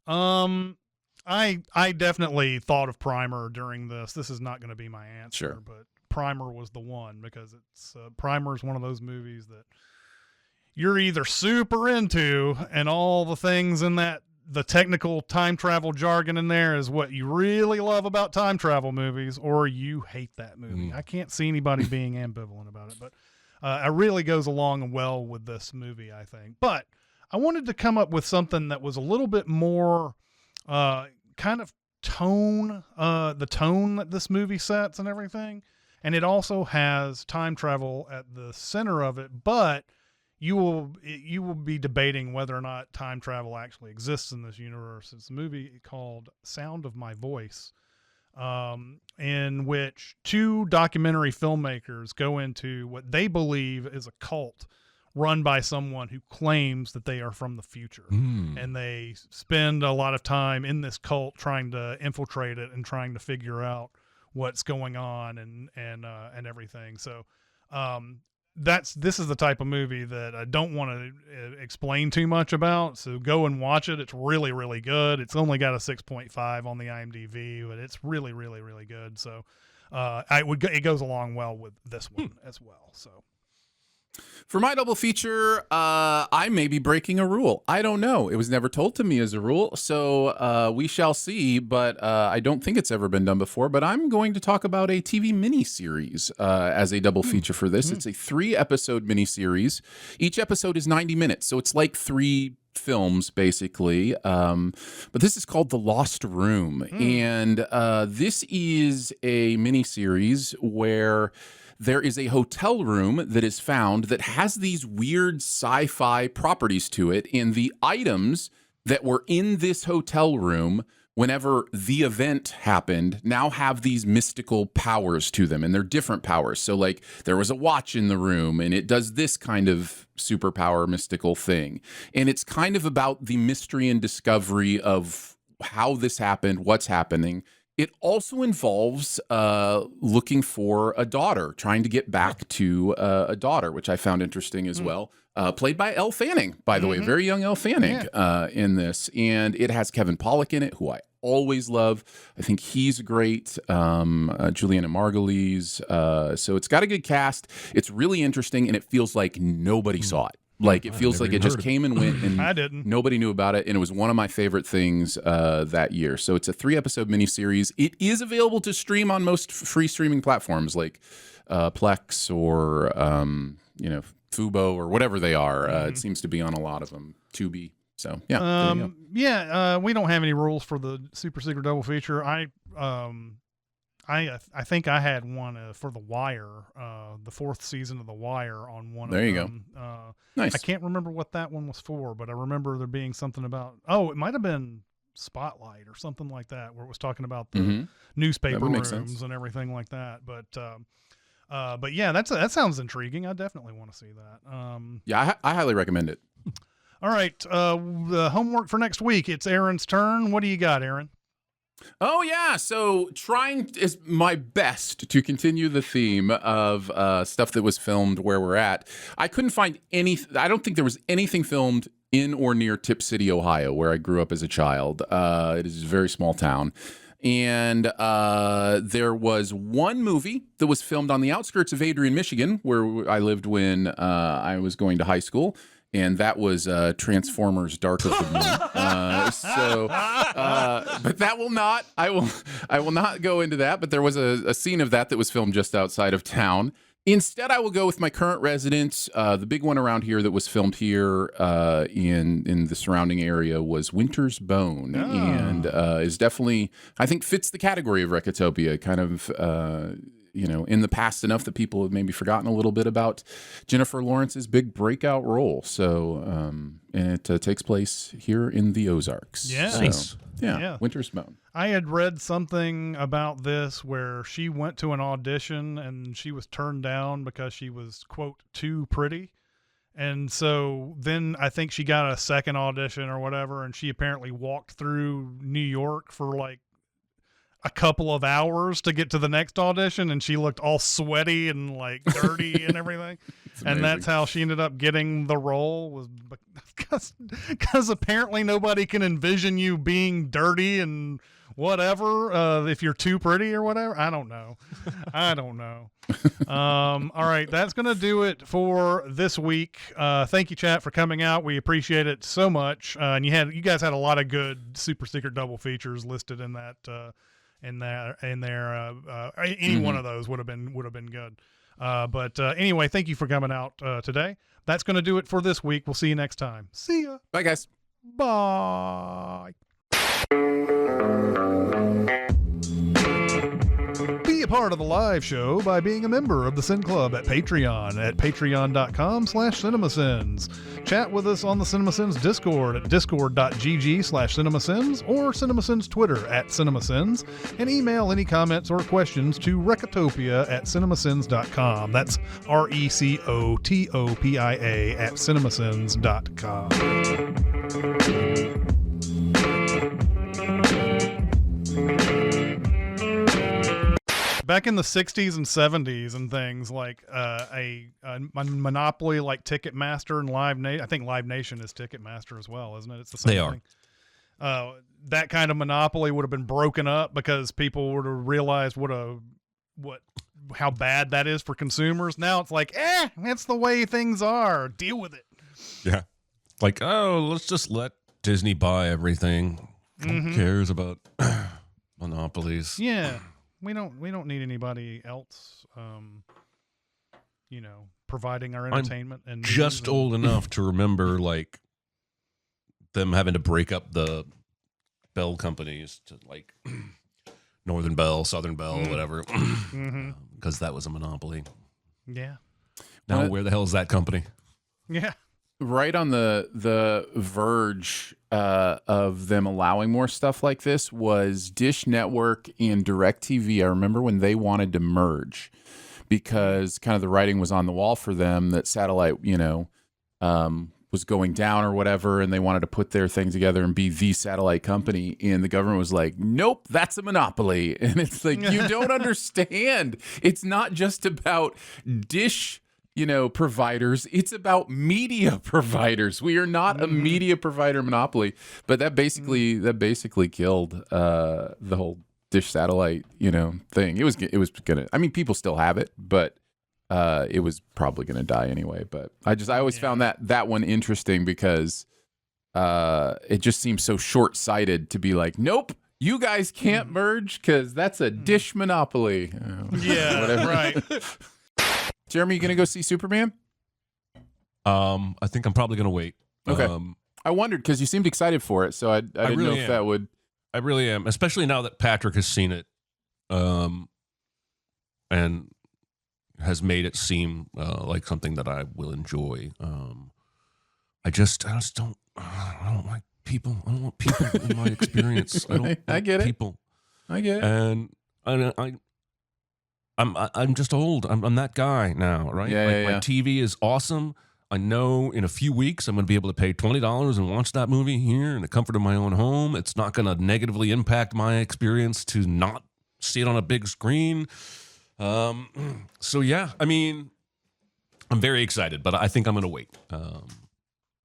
I definitely thought of Primer during this. This is not going to be my answer, Sure. but Primer was the one because it's Primer is one of those movies that you're either super into and all the things in that the technical time travel jargon in there is what you really love about time travel movies, or you hate that movie. I can't see anybody being ambivalent about it, but it really goes along well with this movie, I think. But I wanted to come up with something that was a little bit more kind of tone, the tone that this movie sets and everything. And it also has time travel at the center of it, but you will be debating whether or not time travel actually exists in this universe. It's a movie called Sound of My Voice, in which two documentary filmmakers go into what they believe is a cult run by someone who claims that they are from the future. And they spend a lot of time in this cult trying to infiltrate it and trying to figure out what's going on and everything. So, this is the type of movie that I don't want to explain too much about. So go and watch it. It's really, really good. It's only got a 6.5 on the IMDb, but it's really, really, really good. So, it goes along well with this one as well. So. For my double feature, I may be breaking a rule. I don't know. It was never told to me as a rule, so we shall see, but I don't think it's ever been done before. But I'm going to talk about a TV miniseries as a double feature for this. It's a 3-episode miniseries. Each episode is 90 minutes, so it's like 3 films, basically. But this is called The Lost Room, and this is a miniseries where there is a hotel room that is found that has these weird sci-fi properties to it, and the items that were in this hotel room whenever the event happened now have these mystical powers to them, and they're different powers. So like there was a watch in the room and it does this kind of superpower mystical thing. And it's kind of about the mystery and discovery of how this happened, what's happening. It also involves looking for a daughter, trying to get back to a daughter, which I found interesting as well. Played by Elle Fanning, by the way, very young Elle Fanning in this. And it has Kevin Pollak in it, who I always love. I think he's great. Juliana Margulies. So it's got a good cast. It's really interesting, and it feels like nobody saw it. Like it feels like it just came and went, and I didn't. Nobody knew about it, and it was one of my favorite things that year. So it's a 3-episode miniseries. It is available to stream on most free streaming platforms like Plex or Fubo or whatever they are. It seems to be on a lot of them. Tubi. So yeah. We don't have any rules for the super secret double feature. I think I had one for The Wire, the 4th season of The Wire on one there of you them. Go. Nice. I can't remember what that one was for, but I remember there being something about, it might have been Spotlight or something like that, where it was talking about the newspaper rooms and everything like that. But yeah, that sounds intriguing. I definitely want to see that. Yeah, I highly recommend it. All right. The homework for next week. It's Aaron's turn. What do you got, Aaron? Oh, yeah. So trying is my best to continue the theme of stuff that was filmed where we're at. I couldn't find I don't think there was anything filmed in or near Tip City, Ohio, where I grew up as a child. It is a very small town. And there was one movie that was filmed on the outskirts of Adrian, Michigan, where I lived when I was going to high school. And that was Transformers: Dark of the Moon. But that will not. I will not go into that. But there was a scene of that was filmed just outside of town. Instead, I will go with my current residence. The big one around here that was filmed here in the surrounding area was Winter's Bone, and is definitely, I think, fits the category of Recotopia. Kind of. In the past enough that people have maybe forgotten a little bit about Jennifer Lawrence's big breakout role. So, and it takes place here in the Ozarks. Yeah. So, Nice. Yeah. Winter's Bone. I had read something about this where she went to an audition and she was turned down because she was, quote, too pretty. And so then I think she got a second audition or whatever, and she apparently walked through New York for like a couple of hours to get to the next audition, and she looked all sweaty and like dirty and everything. And that's how she ended up getting the role, was because apparently nobody can envision you being dirty and whatever if you're too pretty or whatever. I don't know. All right, that's gonna do it for this week. Thank you, chat, for coming out. We appreciate it so much. And you guys had a lot of good super secret double features listed in that any one of those would have been good. But anyway, thank you for coming out today. That's going to do it for this week. We'll see you next time. See ya. Bye, guys. Bye. Be a part of the live show by being a member of the Sin Club at Patreon at patreon.com/cinemasins. Chat with us on the Cinemasins Discord at discord.gg/cinemasins or Cinemasins Twitter at Cinemasins, and email any comments or questions to Recotopia at cinemasins.com. That's RECOTOPIA at cinemasins.com. Back in the 60s and 70s and things, like a monopoly like Ticketmaster and Live Nation. I think Live Nation is Ticketmaster as well, isn't it? It's the same thing. That kind of monopoly would have been broken up because people would have realized how bad that is for consumers. Now it's like, that's the way things are. Deal with it. Yeah. Like, let's just let Disney buy everything. Who cares about monopolies? Yeah. We don't need anybody else, providing our entertainment. I'm just old enough to remember like them having to break up the Bell companies to like Northern Bell, Southern Bell, whatever, because that was a monopoly. Yeah. Now where the hell is that company? Yeah. Right on the verge of them allowing more stuff like this was Dish Network and DirecTV. I remember when they wanted to merge because kind of the writing was on the wall for them that satellite, was going down or whatever, and they wanted to put their thing together and be the satellite company. And the government was like, nope, that's a monopoly. And it's like, you don't understand. It's not just about Dish providers, it's about media providers. We are not a media provider monopoly, but that basically killed the whole Dish satellite thing. It was gonna, I mean, people still have it, but it was probably gonna die anyway. But I always found that one interesting because it just seems so short-sighted to be like, nope, you guys can't merge because that's a Dish monopoly. Yeah, whatever. Right. Jeremy, you gonna go see Superman? I think I'm probably gonna wait. Okay. I wondered because you seemed excited for it, so I didn't really know if that would. I really am, especially now that Patrick has seen it, and has made it seem like something that I will enjoy. I just don't. I don't like people. I don't want people in my experience. I get it. People. I get it. And I'm just old. I'm that guy now, right? My TV is awesome. I know in a few weeks I'm going to be able to pay $20 and watch that movie here in the comfort of my own home. It's not going to negatively impact my experience to not see it on a big screen. So yeah, I mean, I'm very excited, but I think I'm going to wait.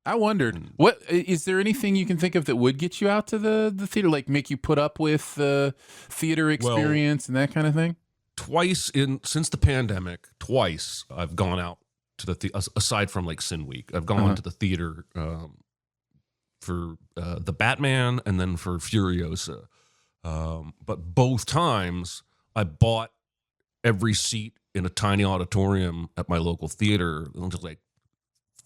I wondered, what is there anything you can think of that would get you out to the theater, like make you put up with the theater experience and that kind of thing? Since the pandemic, twice I've gone out to the aside from like Sin Week, I've gone to the theater for the Batman and then for Furiosa. But both times I bought every seat in a tiny auditorium at my local theater. There's like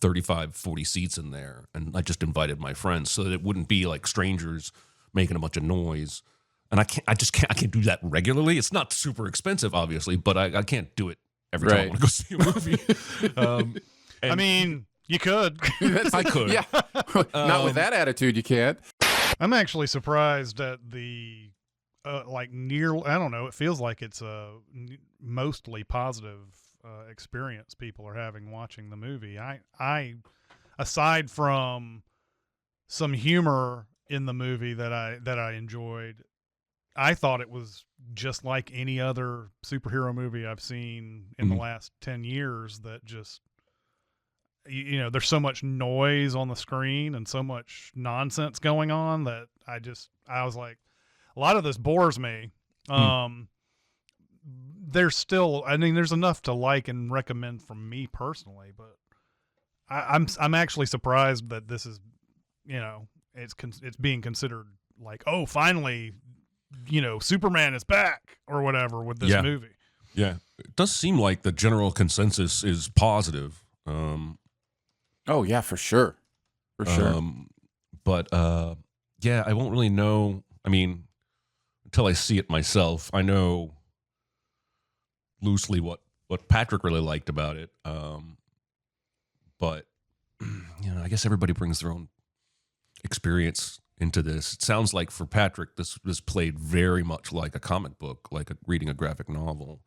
35, 40 seats in there, and I just invited my friends so that it wouldn't be like strangers making a bunch of noise. And I can't do that regularly. It's not super expensive, obviously, but I can't do it every time I want to go see a movie. I mean, you could. I could. Yeah. Not with that attitude, you can't. I'm actually surprised at the I don't know, it feels like it's a mostly positive experience people are having watching the movie. I aside from some humor in the movie that I enjoyed, I thought it was just like any other superhero movie I've seen in the last 10 years that just, you know, there's so much noise on the screen and so much nonsense going on that I was like, a lot of this bores me. There's still, I mean, there's enough to like and recommend from me personally, but I'm actually surprised that this is, you know, it's being considered like, oh, finally, you know, Superman is back or whatever with this movie. Yeah, it does seem like the general consensus is positive. Oh yeah, for sure. But yeah, I won't really know. I mean, until I see it myself, I know loosely what Patrick really liked about it. But you know, I guess everybody brings their own experience into this. It sounds like for Patrick, this played very much like a comic book, like reading a graphic novel,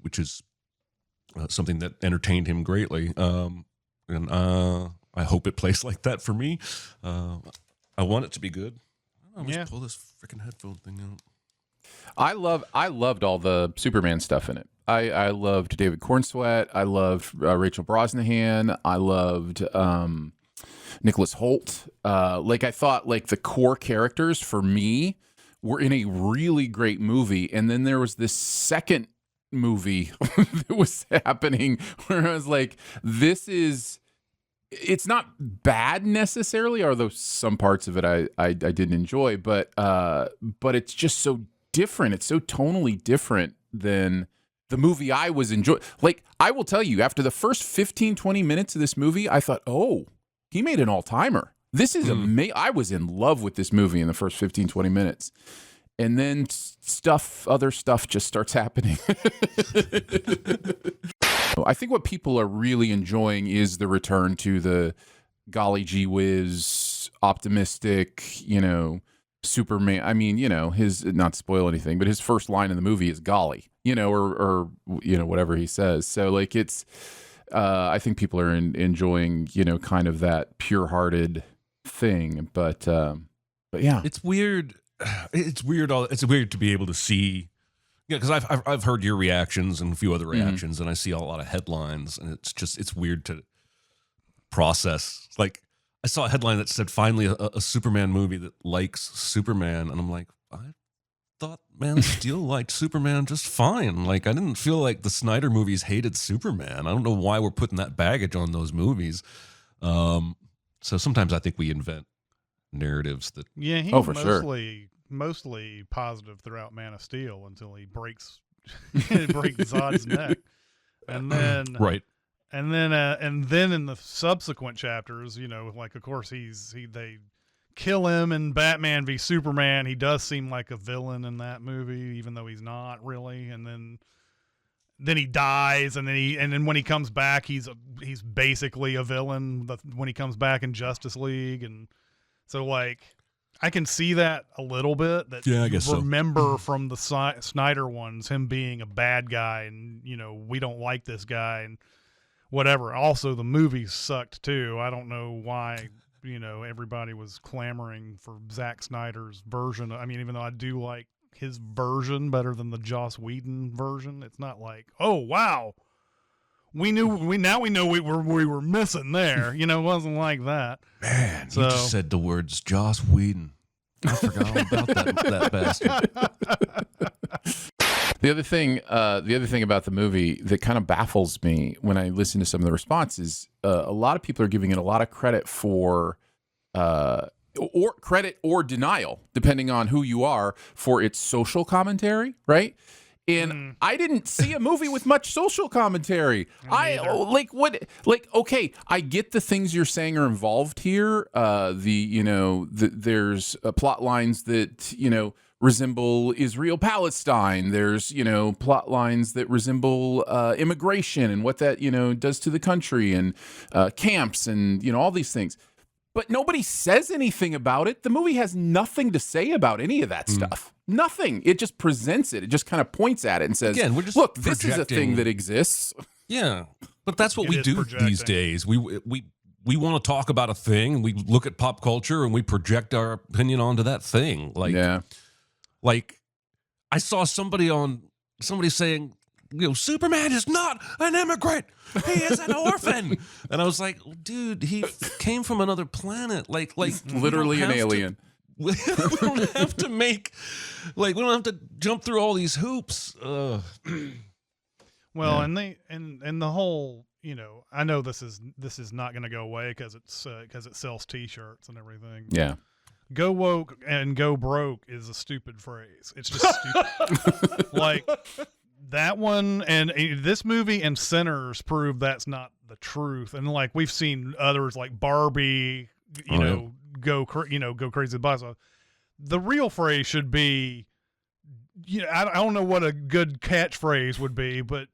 which is something that entertained him greatly. And I hope it plays like that for me. I want it to be good. Just pull this freaking headphone thing out. I loved all the Superman stuff in it. I loved David Cornsweet. I loved Rachel Brosnahan. I loved Nicholas Hoult. Like I thought, like the core characters for me were in a really great movie. And then there was this second movie that was happening where I was like, it's not bad necessarily, although some parts of it I didn't enjoy, but it's just so different. It's so tonally different than the movie I was enjoying. Like, I will tell you, after the first 15, 20 minutes of this movie, I thought, oh, he made an all-timer. This is amazing. I was in love with this movie in the first 15, 20 minutes. And then other stuff just starts happening. I think what people are really enjoying is the return to the golly gee whiz, optimistic, you know, Superman. I mean, you know, not to spoil anything, but his first line in the movie is golly, you know, or you know, whatever he says. So like it's, I think people are enjoying, you know, kind of that pure-hearted thing. But yeah, it's weird. It's weird. It's weird to be able to see. Yeah, because I've heard your reactions and a few other reactions, and I see a lot of headlines, and it's weird to process. Like I saw a headline that said, "Finally, a Superman movie that likes Superman," and I'm like, I thought Man of Steel liked Superman just fine. Like I didn't feel like the Snyder movies hated Superman. I don't know why we're putting that baggage on those movies. So sometimes I think we invent narratives that he mostly positive throughout Man of Steel until he breaks Zod's neck, and then and then in the subsequent chapters, you know, like of course they kill him in Batman v Superman. He does seem like a villain in that movie, even though he's not really. And then he dies, and then when he comes back, he's basically a villain. When he comes back in Justice League, and so like I can see that a little bit. That I guess remember from the Snyder ones, him being a bad guy, and you know we don't like this guy and whatever. Also, the movies sucked too. I don't know why. You know, everybody was clamoring for Zack Snyder's version. I mean, even though I do like his version better than the Joss Whedon version, it's not like, oh wow, we know we were missing there. You know, it wasn't like that. Man, you just said the words Joss Whedon. I forgot all about that bastard. The other thing about the movie that kind of baffles me when I listen to some of the responses, a lot of people are giving it a lot of credit for, or credit or denial, depending on who you are, for its social commentary, right? And I didn't see a movie with much social commentary. Okay, I get the things you're saying are involved here. There's plot lines that, you know, resemble Israel-Palestine. There's, you know, plot lines that resemble immigration and what that, you know, does to the country, and camps and, you know, all these things. But nobody says anything about it. The movie has nothing to say about any of that stuff. Nothing. It just presents it. It just kind of points at it and says, again, we're just look, this is a thing that exists. Yeah, but that's what we do these days. We want to talk about a thing, and we look at pop culture, and we project our opinion onto that thing. Like Like, I saw somebody saying, Superman is not an immigrant. He is an orphan. And I was like, dude, he came from another planet. Like Literally an alien. We don't have to make, we don't have to jump through all these hoops. Well, and the whole, I know this is not going to go away because it sells T-shirts and everything. Yeah. Go woke and go broke is a stupid phrase. It's just stupid. Like that one, and this movie and Sinners prove that's not the truth. And like we've seen others like Barbie, go crazy. So the real phrase should be, I don't know what a good catchphrase would be, but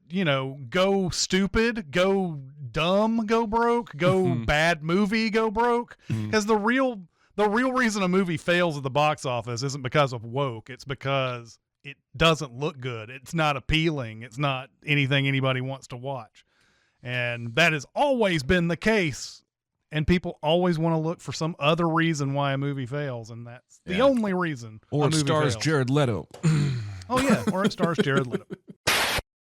go stupid, go dumb, go broke, go bad movie, go broke. Because the real reason a movie fails at the box office isn't because of woke. It's because it doesn't look good. It's not appealing. It's not anything anybody wants to watch. And that has always been the case. And people always want to look for some other reason why a movie fails, and that's the only reason. Or a it movie stars fails. Jared Leto. Oh yeah, or it stars Jared Leto.